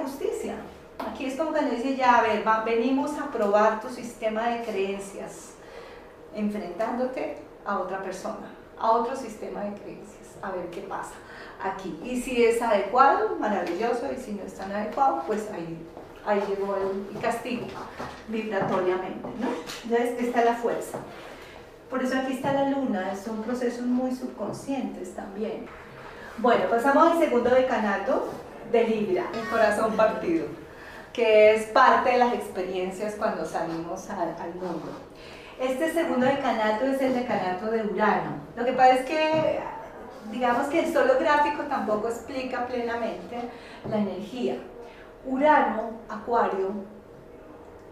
Aquí es como cuando dice, ya, a ver, venimos a probar tu sistema de creencias, enfrentándote a otra persona, a otro sistema de creencias, a ver qué pasa aquí. Y si es adecuado, maravilloso, y si no es tan adecuado, pues ahí llegó el castigo, vibratoriamente, ¿no? Entonces, esta es la fuerza. Por eso aquí está la luna, son procesos muy subconscientes también. Bueno, pasamos al segundo decanato de Libra, el corazón partido, que es parte de las experiencias cuando salimos al mundo. Este segundo decanato es el decanato de Urano. Lo que pasa es que, digamos que el solo gráfico tampoco explica plenamente la energía. Urano, Acuario,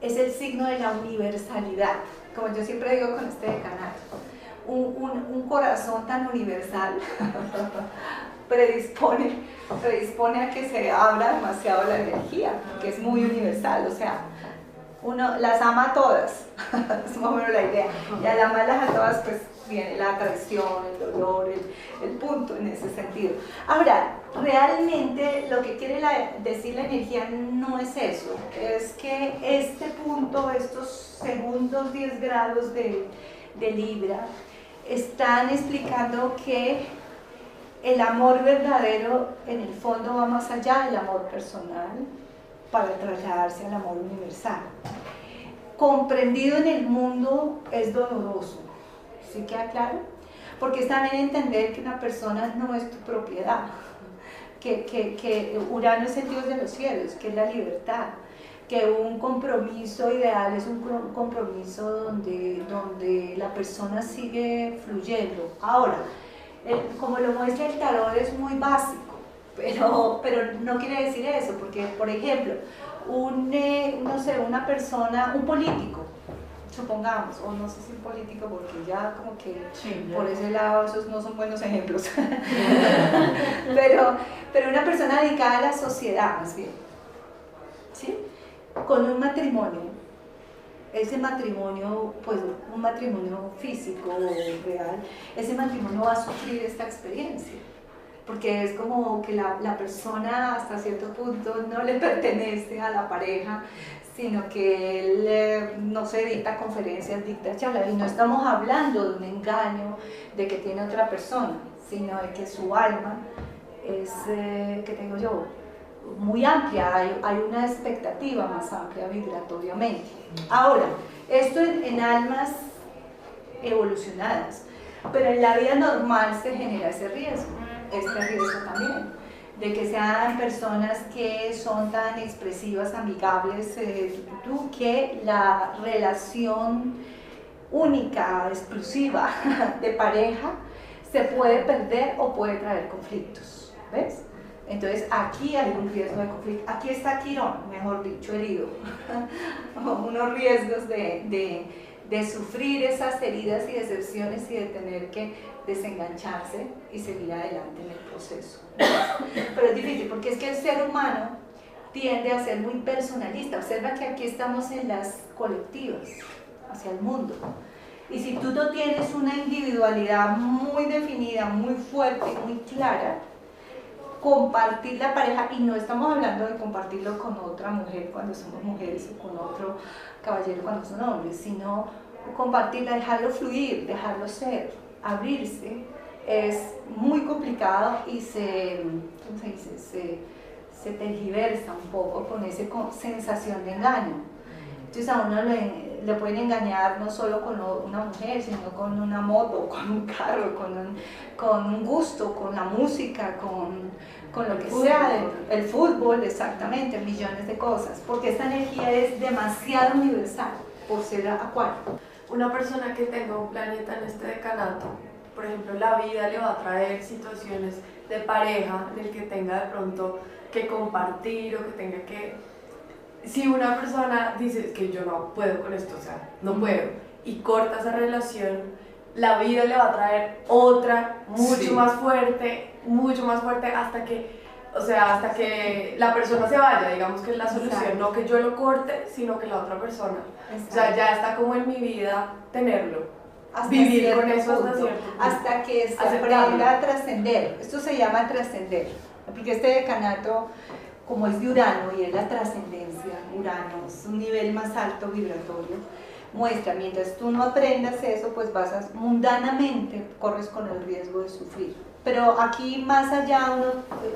es el signo de la universalidad, como yo siempre digo con este decanato. Un corazón tan universal predispone a que se abra demasiado la energía, porque es muy universal, o sea, uno las ama a todas, es más o menos la idea, y al amarlas a todas pues viene la traición, el dolor, el punto en ese sentido. Ahora, realmente lo que quiere decir la energía no es eso, es que este punto, estos segundos 10 grados de Libra, están explicando que el amor verdadero en el fondo va más allá del amor personal para trasladarse al amor universal. Comprendido en el mundo es doloroso, ¿sí queda claro? Porque es también entender que una persona no es tu propiedad, que Urano es el dios de los cielos, que es la libertad, que un compromiso ideal es un compromiso donde la persona sigue fluyendo. Ahora, como lo muestra el tarot, es muy básico, pero no quiere decir eso, porque, por ejemplo, una persona, un político, supongamos, o no sé si un político, porque ya como que sí, por ese lado esos no son buenos ejemplos, pero una persona dedicada a la sociedad, más bien, ¿sí? Con un matrimonio, ese matrimonio, pues un matrimonio físico, real, ese matrimonio va a sufrir esta experiencia, porque es como que la persona hasta cierto punto no le pertenece a la pareja, sino que él no se dicta conferencias, dicta charlas, y no estamos hablando de un engaño de que tiene otra persona, sino de que su alma es, ¿qué tengo yo?, muy amplia, hay una expectativa más amplia vibratoriamente. Ahora, esto en almas evolucionadas, pero en la vida normal se genera ese riesgo, este riesgo también, de que sean personas que son tan expresivas, amigables, que la relación única, exclusiva de pareja se puede perder o puede traer conflictos, ¿ves? Entonces aquí hay un riesgo de conflicto. Aquí está Quirón, mejor dicho, herido. Unos riesgos de sufrir esas heridas y decepciones y de tener que desengancharse y seguir adelante en el proceso. Pero es difícil porque es que el ser humano tiende a ser muy personalista. Observa que aquí estamos en las colectivas, hacia el mundo. Y si tú no tienes una individualidad muy definida, muy fuerte, muy clara, compartir la pareja, y no estamos hablando de compartirlo con otra mujer cuando somos mujeres o con otro caballero cuando son hombres, sino compartirla, dejarlo fluir, dejarlo ser, abrirse, es muy complicado y se tergiversa un poco con esa sensación de engaño. Entonces a uno le pueden engañar no solo con una mujer, sino con una moto, con un carro, con un gusto, con la música, con lo que sea, el fútbol, exactamente, millones de cosas, porque esta energía es demasiado universal por ser Acuario. Una persona que tenga un planeta en este decanato, por ejemplo, la vida le va a traer situaciones de pareja en el que tenga de pronto que compartir o que tenga que... Si una persona dice que yo no puedo con esto, o sea, no puedo, y corta esa relación, la vida le va a traer otra mucho más fuerte hasta que, o sea, hasta que la persona se vaya, digamos que es la solución. Exacto. No que yo lo corte, sino que la otra persona. Exacto. O sea, ya está como en mi vida tenerlo. Hasta Vivir con cierto eso hasta punto, cierto punto. hasta que se Aceptarlo. aprenda a trascender. Esto se llama trascender, porque este decanato, como es de Urano y es la trascendencia, Urano es un nivel más alto vibratorio, muestra, mientras tú no aprendas eso, pues mundanamente corres con el riesgo de sufrir. Pero aquí más allá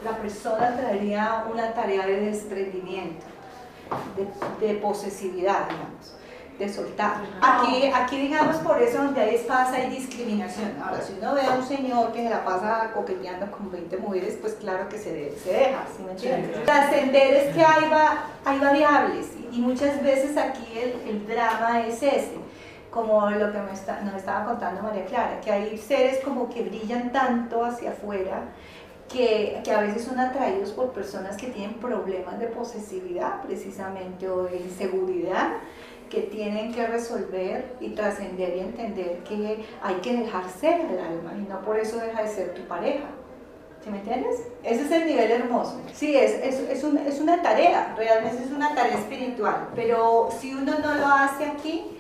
la persona traería una tarea de desprendimiento, de posesividad, digamos, de soltar. Aquí digamos, por eso donde hay espacio hay discriminación. Ahora, si uno ve a un señor que se la pasa coqueteando con 20 mujeres, pues claro que se deja, ¿sí me entiendes? Trascender es que hay variables y muchas veces aquí el drama es ese, como lo que nos estaba contando María Clara, que hay seres como que brillan tanto hacia afuera que a veces son atraídos por personas que tienen problemas de posesividad precisamente o de inseguridad, que tienen que resolver y trascender y entender que hay que dejar ser el alma y no por eso deja de ser tu pareja. ¿Sí me entiendes? Ese es el nivel hermoso. Sí, es una tarea, realmente es una tarea espiritual, pero si uno no lo hace aquí,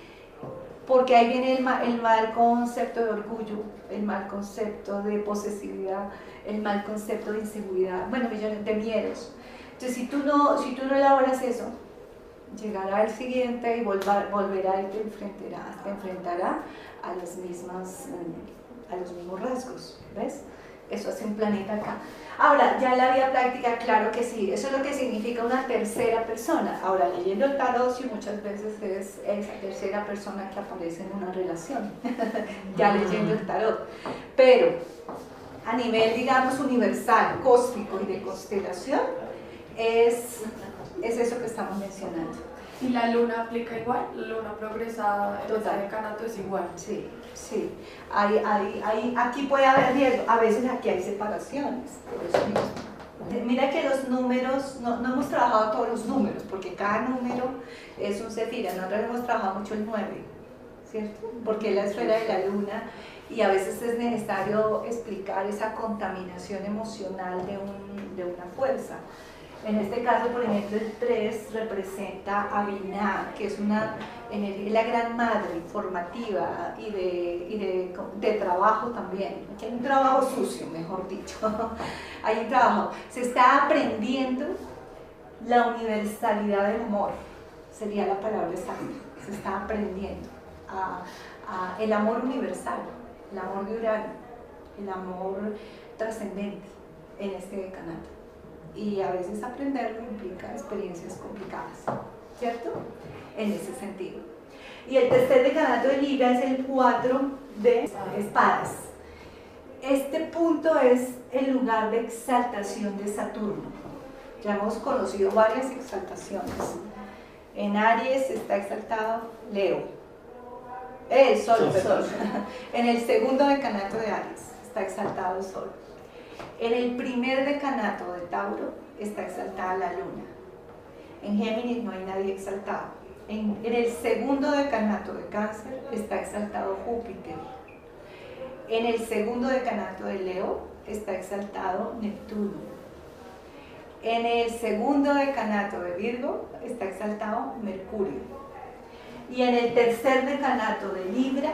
porque ahí viene el mal concepto de orgullo, el mal concepto de posesividad, el mal concepto de inseguridad, bueno, millones de miedos. Entonces, si tú no elaboras eso, llegará el siguiente y volverá y te enfrentará a los mismos rasgos, ¿ves? Eso hace un planeta acá. Ahora, ya en la vida práctica, claro que sí, eso es lo que significa una tercera persona. Ahora, leyendo el tarot, sí, muchas veces es esa tercera persona que aparece en una relación, ya leyendo el tarot. Pero, a nivel, digamos, universal, cósmico y de constelación, es eso que estamos mencionando. ¿Y la luna aplica igual? ¿La luna progresada en este decanato es igual? Sí, sí. Aquí puede haber riesgo. A veces aquí hay separaciones. Por eso mismo. Mira que los números, no hemos trabajado todos los números, porque cada número es un sefira. Nosotros hemos trabajado mucho el 9, ¿cierto? Porque es la esfera de la luna y a veces es necesario explicar esa contaminación emocional de una fuerza. En este caso, por ejemplo, el 3 representa a Binah, que es la gran madre formativa y de trabajo también. Aquí hay un trabajo sucio, mejor dicho. Hay un trabajo. Se está aprendiendo la universalidad del amor, sería la palabra exacta. Se está aprendiendo el amor universal, el amor de Urano, el amor trascendente en este decanato. Y a veces aprenderlo implica experiencias complicadas, ¿cierto? En ese sentido. Y el tercer decanato de Libra es el 4 de espadas. Este punto es el lugar de exaltación de Saturno. Ya hemos conocido varias exaltaciones. En Aries está exaltado Leo. El Sol, perdón. En el segundo decanato de Aries está exaltado el Sol. En el primer decanato de Tauro está exaltada la luna. En Géminis no hay nadie exaltado. En el segundo decanato de Cáncer está exaltado Júpiter. En el segundo decanato de Leo está exaltado Neptuno. En el segundo decanato de Virgo está exaltado Mercurio. Y en el tercer decanato de Libra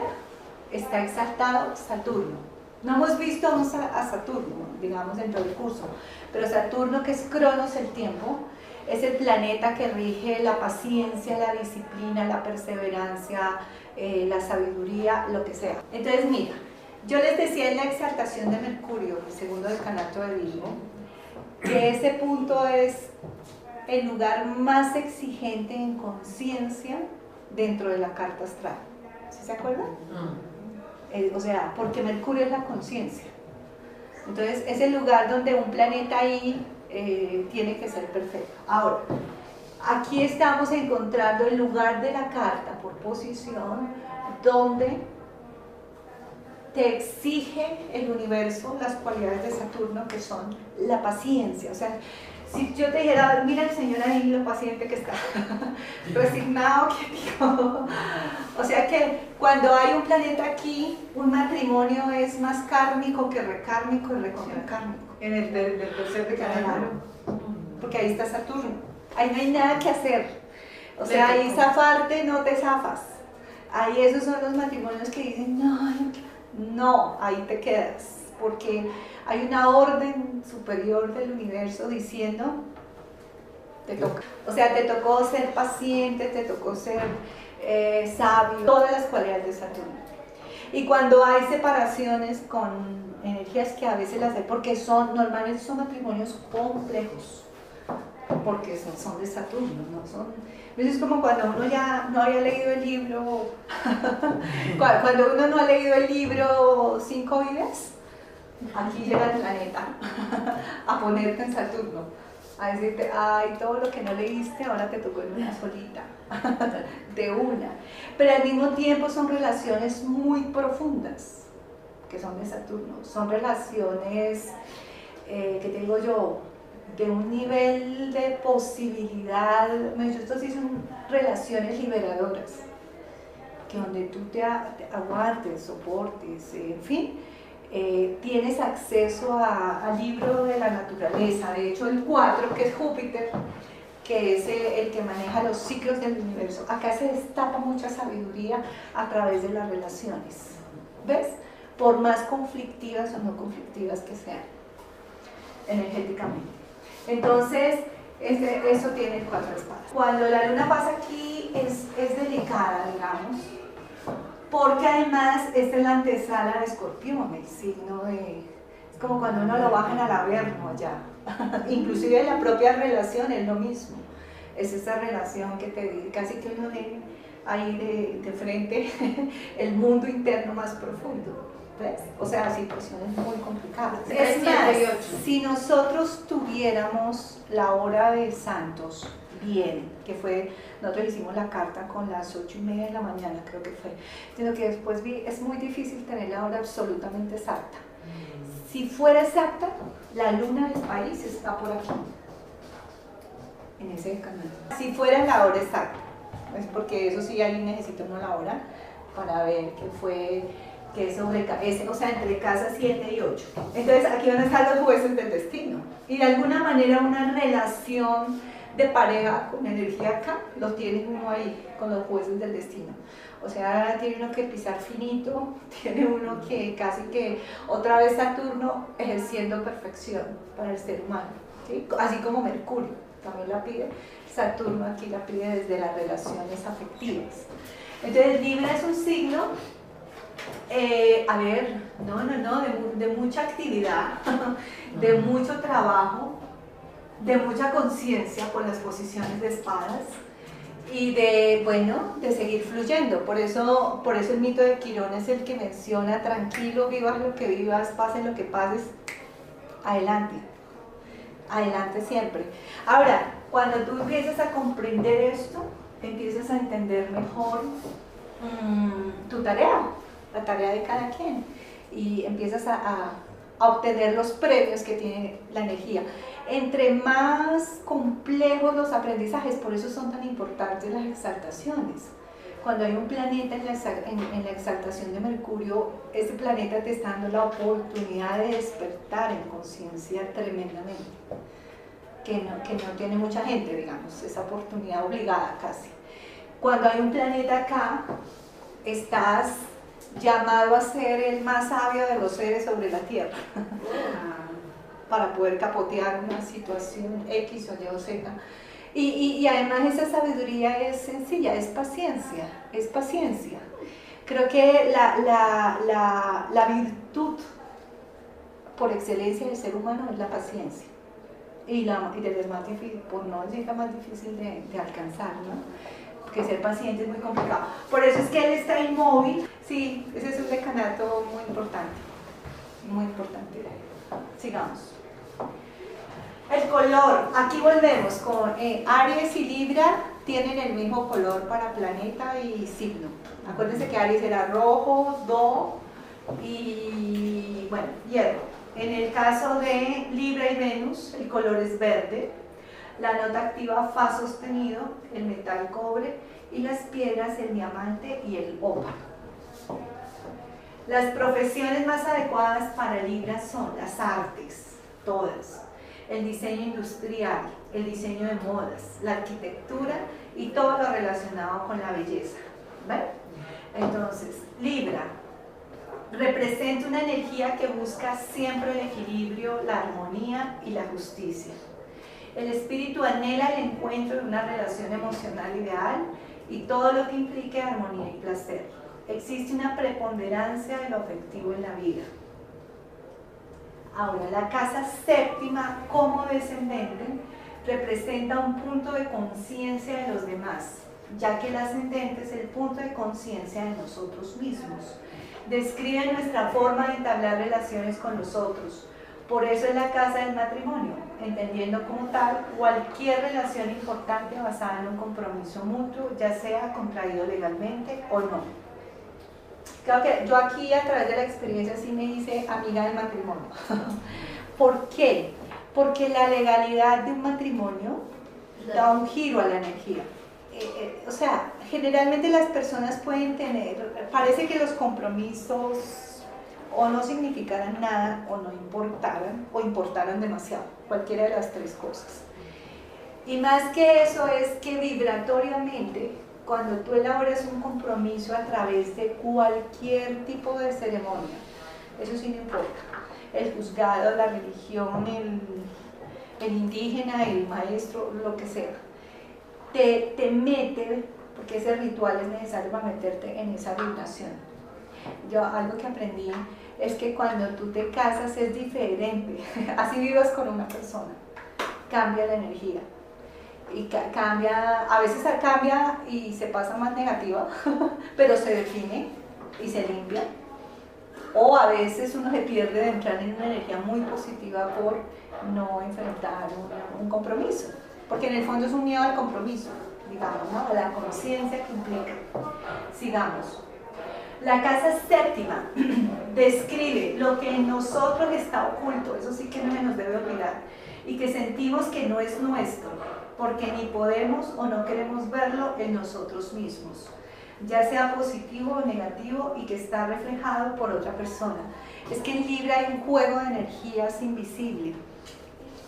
está exaltado Saturno. No hemos visto a Saturno, digamos, dentro del curso, pero Saturno, que es Cronos, el tiempo, es el planeta que rige la paciencia, la disciplina, la perseverancia, la sabiduría, lo que sea. Entonces, mira, yo les decía en la exaltación de Mercurio, el segundo decanato de Virgo, que ese punto es el lugar más exigente en conciencia dentro de la carta astral. ¿Sí se acuerdan? O sea, porque Mercurio es la conciencia. Entonces es el lugar donde un planeta ahí tiene que ser perfecto. Ahora, aquí estamos encontrando el lugar de la carta por posición donde te exige el universo las cualidades de Saturno, que son la paciencia. O sea, si yo te dijera, mira el señor ahí lo paciente que está, resignado, quietico. O sea que cuando hay un planeta aquí, un matrimonio es más kármico que recármico y recontracármico. En el del tercer decanario, porque ahí está Saturno. Ahí no hay nada que hacer. O sea, ahí zafarte no te zafas. Ahí esos son los matrimonios que dicen, no, ahí te quedas. Porque hay una orden superior del universo diciendo, te toca. O sea, te tocó ser paciente, te tocó ser sabio, todas las cualidades de Saturno. Y cuando hay separaciones con energías que a veces las hay, porque normalmente son matrimonios complejos, porque son de Saturno, no son... Es como cuando uno ya no había leído el libro, cuando uno no ha leído el libro 5 vidas, aquí llega el planeta a ponerte en Saturno, a decirte, ay, todo lo que no leíste ahora te tocó en una solita, de una. Pero al mismo tiempo son relaciones muy profundas, que son de Saturno, son relaciones, que tengo yo, de un nivel de posibilidad, estos sí son relaciones liberadoras, que donde tú te aguantes, soportes, en fin, tienes acceso al libro de la naturaleza. De hecho el 4, que es Júpiter, que es el que maneja los ciclos del universo, acá se destapa mucha sabiduría a través de las relaciones, ¿ves? Por más conflictivas o no conflictivas que sean energéticamente. Entonces, eso tiene el 4 de espadas. Cuando la luna pasa aquí es delicada, digamos, porque además esta es la antesala de Escorpión, el signo de... Es como cuando uno lo bajan al Averno allá. Inclusive en la propia relación es lo mismo. Es esa relación que te dice, casi que uno ve ahí de frente el mundo interno más profundo. ¿Ves? O sea, situaciones muy complicadas. Es más, si nosotros tuviéramos la hora de Santos bien, que fue, nosotros hicimos la carta con las 8:30 de la mañana, creo que fue, sino que después vi, es muy difícil tener la hora absolutamente exacta. Si fuera exacta, la luna del país está por aquí, en ese canal. Si fuera la hora exacta, es porque eso sí, ahí necesito uno la hora para ver qué fue... que es sobre, o sea, entre casa 7 y 8. Entonces aquí van a estar los jueces del destino. Y de alguna manera una relación de pareja con energía acá, lo tiene uno ahí, con los jueces del destino. O sea, tiene uno que pisar finito, tiene uno que casi que otra vez Saturno ejerciendo perfección para el ser humano, ¿sí? Así como Mercurio, también la pide, Saturno aquí la pide desde las relaciones afectivas. Entonces Libra es un signo de mucha actividad, de mucho trabajo, de mucha conciencia por las posiciones de espadas y de seguir fluyendo. Por eso el mito de Quirón es el que menciona, tranquilo, vivas lo que vivas, pase lo que pases, adelante, adelante siempre. Ahora, cuando tú empiezas a comprender esto, empiezas a entender mejor tu tarea, la tarea de cada quien, y empiezas a obtener los premios que tiene la energía. Entre más complejos los aprendizajes, por eso son tan importantes las exaltaciones. Cuando hay un planeta en la exaltación de Mercurio, ese planeta te está dando la oportunidad de despertar en conciencia tremendamente, que no tiene mucha gente, digamos, esa oportunidad obligada casi. Cuando hay un planeta acá, estás llamado a ser el más sabio de los seres sobre la Tierra, para poder capotear una situación X o Y o Z. Y además esa sabiduría es sencilla, es paciencia, es paciencia. Creo que la virtud por excelencia del ser humano es la paciencia. Y de las más difícil, por no decir la más difícil de alcanzar, ¿no? Porque ser paciente es muy complicado. Por eso es que él está inmóvil. Sí, ese es un decanato muy importante, muy importante. Sigamos. El color, aquí volvemos con Aries y Libra tienen el mismo color para planeta y signo. Acuérdense que Aries era rojo, do y bueno, hierro. En el caso de Libra y Venus, el color es verde, la nota activa fa sostenido, el metal cobre y las piedras el diamante y el ópalo. Las profesiones más adecuadas para Libra son las artes, todas, el diseño industrial, el diseño de modas, la arquitectura y todo lo relacionado con la belleza. ¿Ven? Entonces, Libra representa una energía que busca siempre el equilibrio, la armonía y la justicia. El espíritu anhela el encuentro de una relación emocional ideal y todo lo que implique armonía y placer. Existe una preponderancia de lo afectivo en la vida. Ahora, la casa séptima como descendente representa un punto de conciencia de los demás, ya que el ascendente es el punto de conciencia de nosotros mismos. Describe nuestra forma de entablar relaciones con los otros. Por eso es la casa del matrimonio, entendiendo como tal cualquier relación importante basada en un compromiso mutuo, ya sea contraído legalmente o no. Creo que yo aquí a través de la experiencia sí me hice amiga del matrimonio. ¿Por qué? Porque la legalidad de un matrimonio da un giro a la energía. O sea, generalmente las personas pueden tener, parece que los compromisos o no significaran nada o no importaran o importaran demasiado, cualquiera de las tres cosas. Y más que eso es que vibratoriamente, cuando tú elaboras un compromiso a través de cualquier tipo de ceremonia, eso sí no importa, el juzgado, la religión, el indígena, el maestro, lo que sea, te mete, porque ese ritual es necesario para meterte en esa vibración. Yo algo que aprendí es que cuando tú te casas es diferente, así vivas con una persona, cambia la energía. Y cambia, a veces cambia y se pasa más negativa, pero se define y se limpia. O a veces uno se pierde de entrar en una energía muy positiva por no enfrentar un compromiso. Porque en el fondo es un miedo al compromiso, digamos, ¿no? La conciencia que implica. Sigamos. La casa séptima describe lo que en nosotros está oculto, eso sí que no se nos debe olvidar, y que sentimos que no es nuestro, porque ni podemos o no queremos verlo en nosotros mismos, ya sea positivo o negativo y que está reflejado por otra persona. Es que en Libra hay un juego de energías invisible.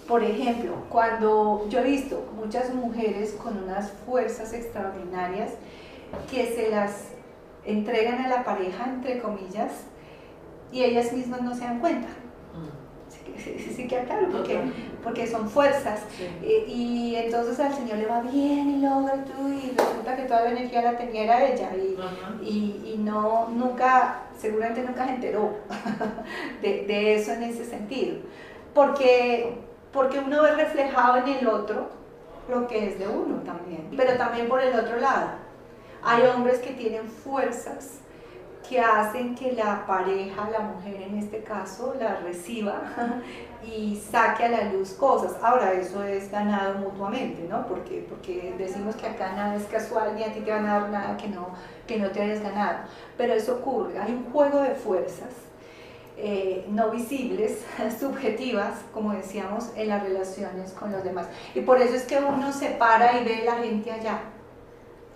Por ejemplo, cuando yo he visto muchas mujeres con unas fuerzas extraordinarias que se las entregan a la pareja, entre comillas, y ellas mismas no se dan cuenta. Sí queda claro, porque son fuerzas. Sí. Y entonces al Señor le va bien y logra tú, y resulta que toda la energía la tenía era ella, y no, nunca, seguramente nunca se enteró de eso en ese sentido. Porque uno ve reflejado en el otro lo que es de uno también. Pero también por el otro lado, hay hombres que tienen fuerzas que hacen que la pareja, la mujer en este caso, la reciba y saque a la luz cosas. Ahora, eso es ganado mutuamente, ¿no? Porque decimos que acá nada es casual, ni a ti te van a dar nada que no te hayas ganado. Pero eso ocurre, hay un juego de fuerzas no visibles, subjetivas, como decíamos, en las relaciones con los demás. Y por eso es que uno se para y ve la gente allá,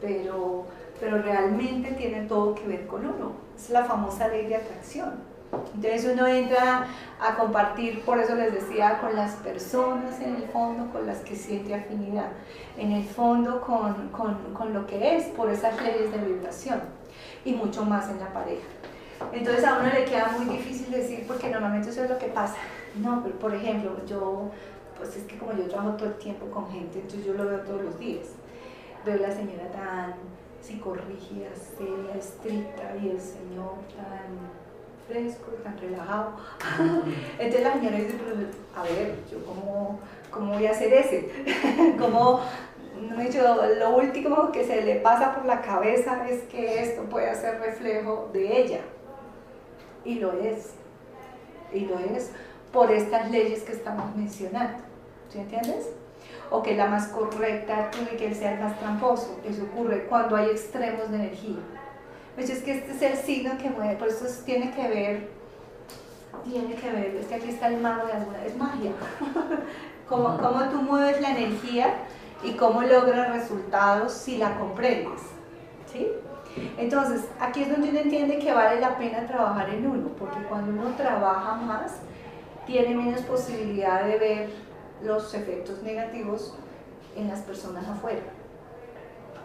pero realmente tiene todo que ver con uno. Es la famosa ley de atracción. Entonces uno entra a compartir, por eso les decía, con las personas en el fondo con las que siente afinidad, en el fondo con lo que es, por esas leyes de vibración, y mucho más en la pareja. Entonces a uno le queda muy difícil decir, porque normalmente eso es lo que pasa. No, pero por ejemplo, pues es que como yo trabajo todo el tiempo con gente, entonces yo lo veo todos los días. Veo a la señora tan psicorrígida, seria, estricta, y el señor tan fresco, tan relajado. Entonces la señora dice, pero, a ver, yo cómo voy a hacer ese? Lo último que se le pasa por la cabeza es que esto puede ser reflejo de ella. Y lo es, por estas leyes que estamos mencionando, ¿sí entiendes? O que es la más correcta y que él sea el más tramposo. Eso ocurre cuando hay extremos de energía. Pues es que este es el signo que mueve, por eso tiene que ver, es que aquí está el mago de alguna, es magia. Cómo tú mueves la energía y cómo logras resultados si la comprendes, ¿sí? Entonces, aquí es donde uno entiende que vale la pena trabajar en uno, porque cuando uno trabaja más, tiene menos posibilidad de ver los efectos negativos en las personas afuera.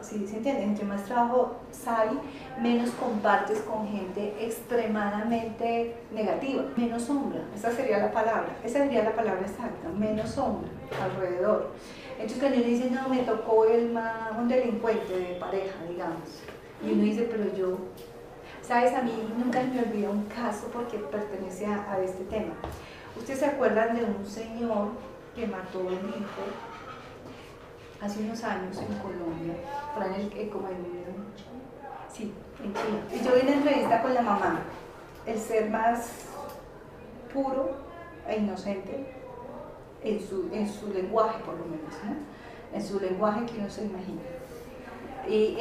¿Sí se entiende? Entre más trabajo hay, menos compartes con gente extremadamente negativa. Menos sombra, esa sería la palabra exacta, menos sombra alrededor. Entonces cuando uno dice, no, me tocó un delincuente de pareja, digamos, y uno dice, pero yo, ¿sabes? A mí nunca me olvida un caso porque pertenece a este tema. ¿Ustedes se acuerdan de un señor que mató a un hijo hace unos años en Colombia, en Chile? Y yo vi una entrevista con la mamá, el ser más puro e inocente en su lenguaje, por lo menos, ¿no? En su lenguaje que uno se imagina. Y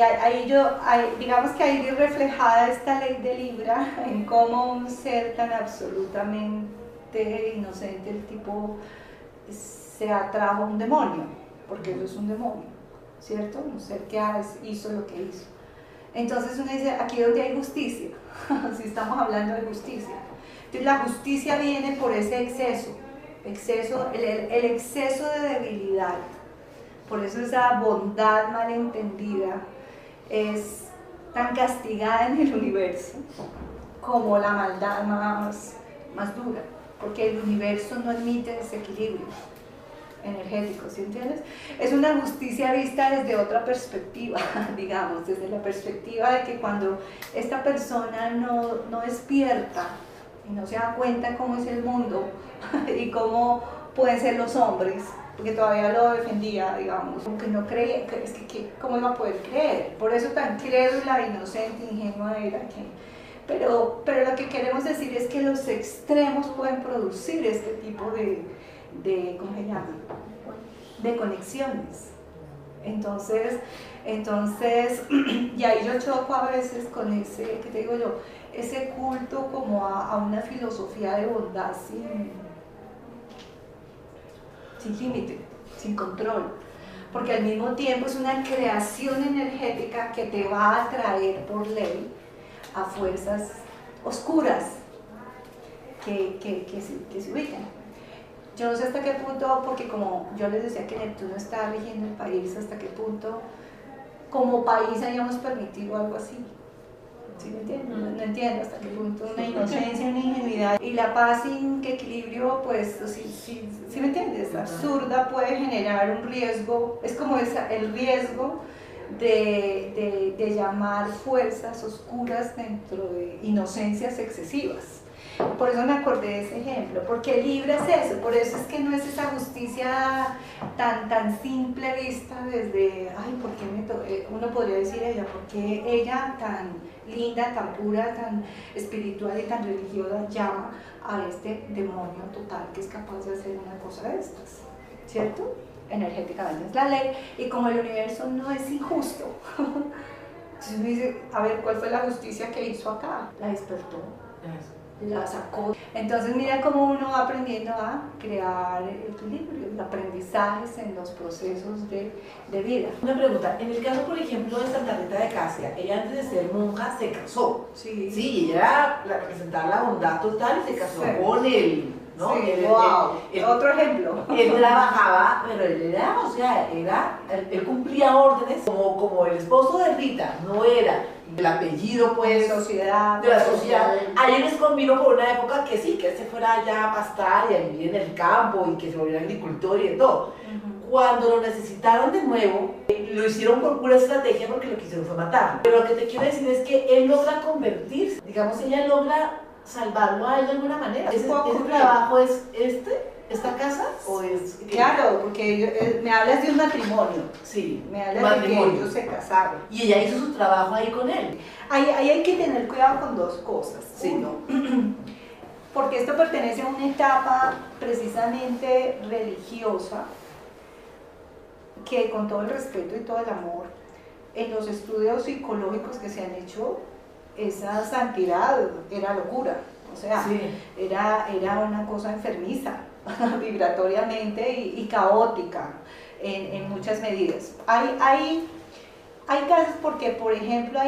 digamos que ahí vi reflejada esta ley de Libra en cómo un ser tan absolutamente inocente, el tipo se atrajo a un demonio, porque eso es un demonio, ¿cierto? Un ser que hizo lo que hizo. Entonces uno dice, aquí donde hay justicia, si estamos hablando de justicia. Entonces la justicia viene por ese exceso, el exceso de debilidad. Por eso esa bondad malentendida es tan castigada en el universo como la maldad más dura, porque el universo no admite desequilibrio energético, ¿sí entiendes? Es una justicia vista desde otra perspectiva, digamos, desde la perspectiva de que cuando esta persona no despierta y no se da cuenta cómo es el mundo y cómo pueden ser los hombres, porque todavía lo defendía, digamos, aunque no creía, es que ¿cómo iba a poder creer? Por eso tan crédula, inocente, ingenua era pero lo que queremos decir es que los extremos pueden producir este tipo de ¿cómo se llama? De conexiones. Entonces, y ahí yo choco a veces con ese, ¿qué te digo yo? Ese culto como a una filosofía de bondad sin límite, sin control, porque al mismo tiempo es una creación energética que te va a atraer por ley a fuerzas oscuras que se ubican. Yo no sé hasta qué punto, porque como yo les decía que Neptuno está rigiendo el país, hasta qué punto como país hayamos permitido algo así. ¿Sí me entiendes? No entiendo hasta qué punto una inocencia, una ingenuidad y la paz sin equilibrio, pues, sí me entiendes, absurda, puede generar un riesgo, es como el riesgo de llamar fuerzas oscuras dentro de inocencias excesivas. Por eso me acordé de ese ejemplo, porque Libra es eso, por eso es que no es esa justicia tan simple vista desde, ay, ¿por qué uno podría decir ella, ¿por qué ella tan linda, tan pura, tan espiritual y tan religiosa llama a este demonio total que es capaz de hacer una cosa de estas? ¿Cierto? Energéticamente es la ley, y como el universo no es injusto, entonces uno dice, a ver, ¿cuál fue la justicia que hizo acá? La despertó. La sacó. Entonces mira cómo uno va aprendiendo a crear equilibrios, aprendizajes en los procesos de vida. Una pregunta, en el caso por ejemplo de Santa Rita de Casia, ella antes de ser monja se casó. Sí, ella representaba la bondad total y se casó con él, ¿no? Sí, otro ejemplo. Él trabajaba, pero él era, o sea, él cumplía órdenes como el esposo de Rita, no era del apellido, pues, de la sociedad. A ellos les convino por una época que sí, que él se fuera allá a pastar y a vivir en el campo y que se volviera agricultor y de todo. Cuando lo necesitaron de nuevo, lo hicieron por pura estrategia porque lo que hicieron fue matarlo. Pero lo que te quiero decir es que él logra convertirse, digamos, ella logra salvarlo a él de alguna manera. ¿Ese trabajo es esta casa o es...? Claro, porque me hablas de un matrimonio. Sí, me hablas de que ellos se casaron. Y ella hizo su trabajo ahí con él. Ahí hay que tener cuidado con dos cosas. Sí. Uno, porque esto pertenece a una etapa precisamente religiosa, que con todo el respeto y todo el amor, en los estudios psicológicos que se han hecho, esa santidad era locura, o sea, Sí. era una cosa enfermiza, vibratoriamente y caótica en muchas medidas. Hay casos porque, por ejemplo,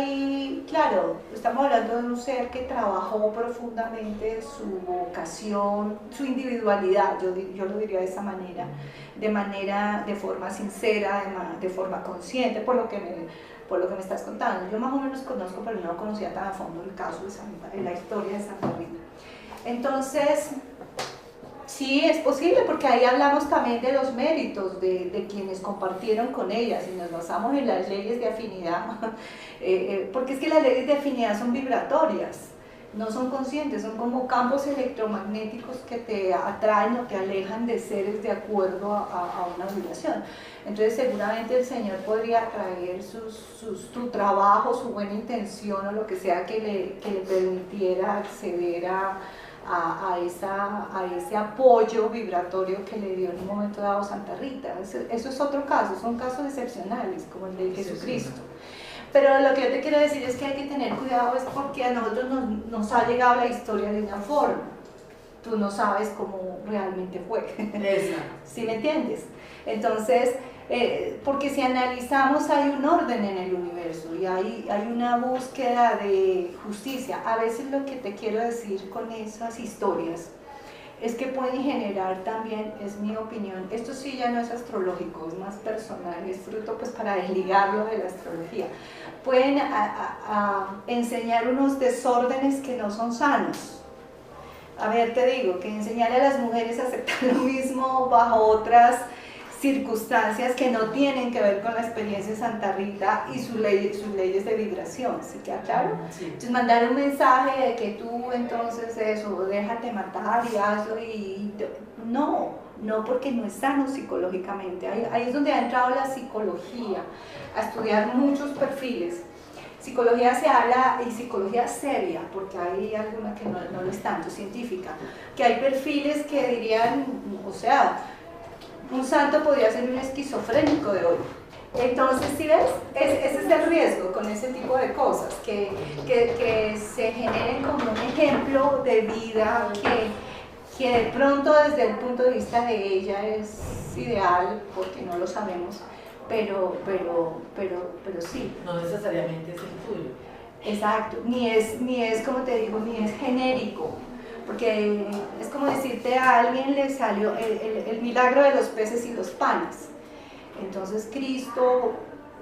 claro, estamos hablando de un ser que trabajó profundamente su vocación, su individualidad, yo lo diría de esa manera, de forma sincera, de forma consciente, por lo que me estás contando. Yo más o menos conozco, pero no conocía tan a fondo el caso de la historia de Santa Rita. Entonces, sí, es posible, porque ahí hablamos también de los méritos de quienes compartieron con ellas, y nos basamos en las leyes de afinidad, porque es que las leyes de afinidad son vibratorias, no son conscientes, son como campos electromagnéticos que te atraen o te alejan de seres de acuerdo a una vibración. Entonces seguramente el Señor podría traer su trabajo, su buena intención o lo que sea que le permitiera acceder a ese apoyo vibratorio que le dio en un momento dado Santa Rita. Eso es otro caso, son casos excepcionales como el de Jesucristo. Pero lo que yo te quiero decir es que hay que tener cuidado, es porque a nosotros nos ha llegado la historia de una forma. Tú no sabes cómo realmente fue. ¿Sí me entiendes? Entonces, porque si analizamos, hay un orden en el universo y hay una búsqueda de justicia. A veces lo que te quiero decir con esas historias es que pueden generar también, es mi opinión, esto sí ya no es astrológico, es más personal, es fruto pues para desligarlo de la astrología, pueden enseñar unos desórdenes que no son sanos. A ver, te digo, que enseñar a las mujeres a aceptar lo mismo bajo otras circunstancias que no tienen que ver con la experiencia de Santa Rita y sus leyes de vibración, ¿sí queda claro? Sí. Entonces mandar un mensaje de que tú entonces eso, déjate matar y hazlo no, porque no es sano psicológicamente. Ahí es donde ha entrado la psicología, a estudiar muchos perfiles. Psicología se habla, y psicología seria, porque hay alguna que no lo es tanto, científica, que hay perfiles que dirían, o sea, un santo podría ser un esquizofrénico de hoy. Entonces, ¿sí ves? Ese es el riesgo con ese tipo de cosas, que se generen como un ejemplo de vida que de pronto desde el punto de vista de ella es ideal, porque no lo sabemos, pero sí. No necesariamente es el tuyo. Exacto, ni es como te digo, ni es genérico. Porque es como decirte, a alguien le salió el milagro de los peces y los panes. Entonces Cristo,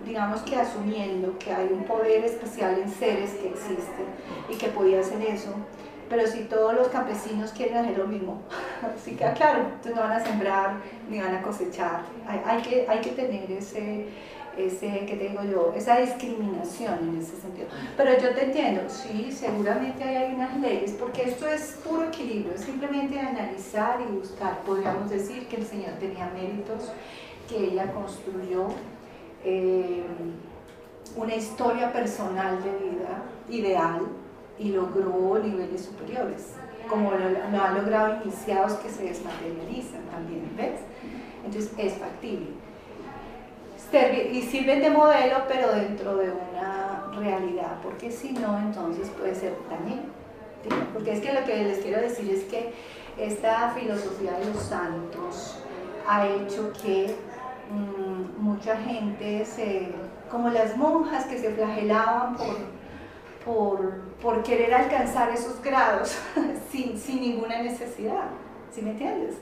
digamos que asumiendo que hay un poder especial en seres que existen y que podía hacer eso, pero si todos los campesinos quieren hacer lo mismo, sí queda claro, entonces no van a sembrar ni van a cosechar. Hay que tener ¿qué te digo yo? Esa discriminación en ese sentido. Pero yo te entiendo, sí, seguramente hay unas leyes, porque esto es puro equilibrio, es simplemente analizar y buscar. Podríamos decir que el Señor tenía méritos, que ella construyó una historia personal de vida ideal y logró niveles superiores, como lo han logrado iniciados que se desmaterializan también, ¿ves? Entonces es factible. Y sirven de modelo, pero dentro de una realidad, porque si no, entonces puede ser dañino. ¿Sí? Porque es que lo que les quiero decir es que esta filosofía de los santos ha hecho que mucha gente, como las monjas que se flagelaban por querer alcanzar esos grados sin ninguna necesidad. ¿Sí me entiendes?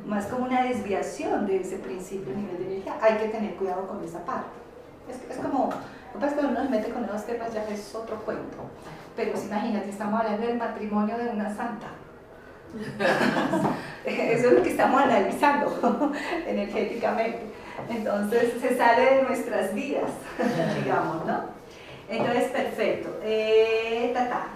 Más como una desviación de ese principio a nivel de energía. Hay que tener cuidado con esa parte. Es como, lo que pasa es que uno se mete con esos temas, ya es otro cuento. Pero imagínate, estamos hablando del matrimonio de una santa. Eso es lo que estamos analizando energéticamente. Entonces se sale de nuestras vidas, digamos, ¿no? Entonces, perfecto.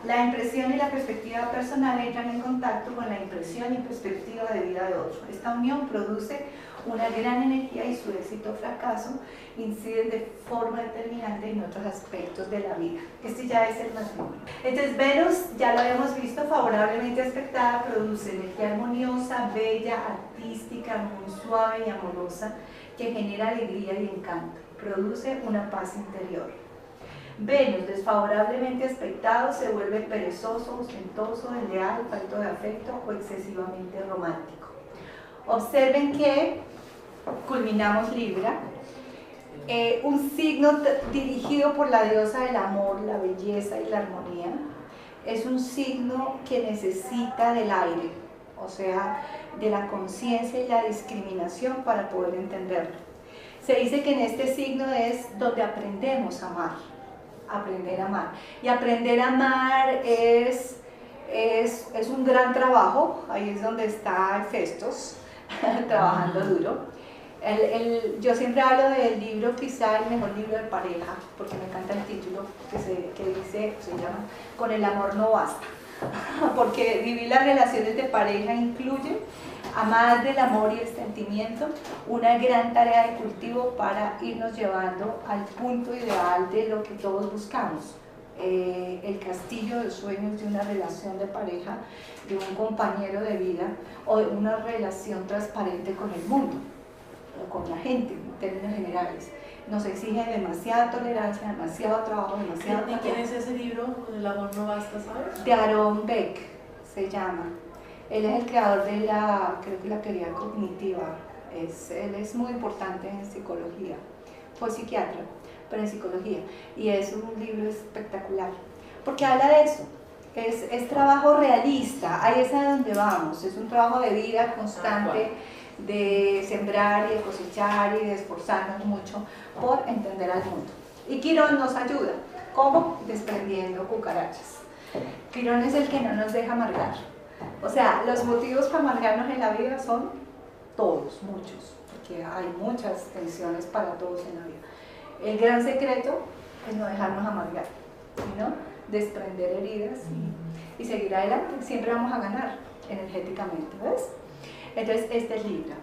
La impresión y la perspectiva personal entran en contacto con la impresión y perspectiva de vida de otro. Esta unión produce una gran energía y su éxito o fracaso inciden de forma determinante en otros aspectos de la vida. Este ya es el matrimonio. Entonces Venus, ya lo habíamos visto, favorablemente aspectada, produce energía armoniosa, bella, artística, muy suave y amorosa, que genera alegría y encanto, produce una paz interior. Venus, desfavorablemente aspectado, se vuelve perezoso, ostentoso, desleal, falto de afecto o excesivamente romántico. Observen que culminamos Libra, un signo dirigido por la diosa del amor, la belleza y la armonía. Es un signo que necesita del aire, o sea, de la conciencia y la discriminación para poder entenderlo. Se dice que en este signo es donde aprendemos a amar, aprender a amar. Y aprender a amar es un gran trabajo, ahí es donde está Hefestos, trabajando duro. Yo siempre hablo del libro, quizá el mejor libro de pareja, porque me encanta el título, que dice, se llama Con el amor no basta, porque vivir las relaciones de pareja incluye, a más del amor y el sentimiento, una gran tarea de cultivo para irnos llevando al punto ideal de lo que todos buscamos. El castillo de sueños de una relación de pareja, de un compañero de vida o de una relación transparente con el mundo, o con la gente en términos generales. Nos exige demasiada tolerancia, demasiado trabajo, demasiado ¿Y quién es ese libro, Con el amor no basta, sabes? De Aaron Beck se llama. Él es el creador de creo que la teoría cognitiva. Él es muy importante en psicología. Fue psiquiatra, pero en psicología. Y es un libro espectacular, porque habla de eso. Es trabajo realista, ahí es a donde vamos. Es un trabajo de vida constante, de sembrar y de cosechar y de esforzarnos mucho por entender al mundo. Y Quirón nos ayuda. ¿Cómo? Desprendiendo cucarachas. Quirón es el que no nos deja amargar. O sea, los motivos para amargarnos en la vida son todos, muchos, porque hay muchas tensiones para todos en la vida. El gran secreto es no dejarnos amargar, sino desprender heridas y seguir adelante. Siempre vamos a ganar energéticamente, ¿ves? Entonces, este es Libra.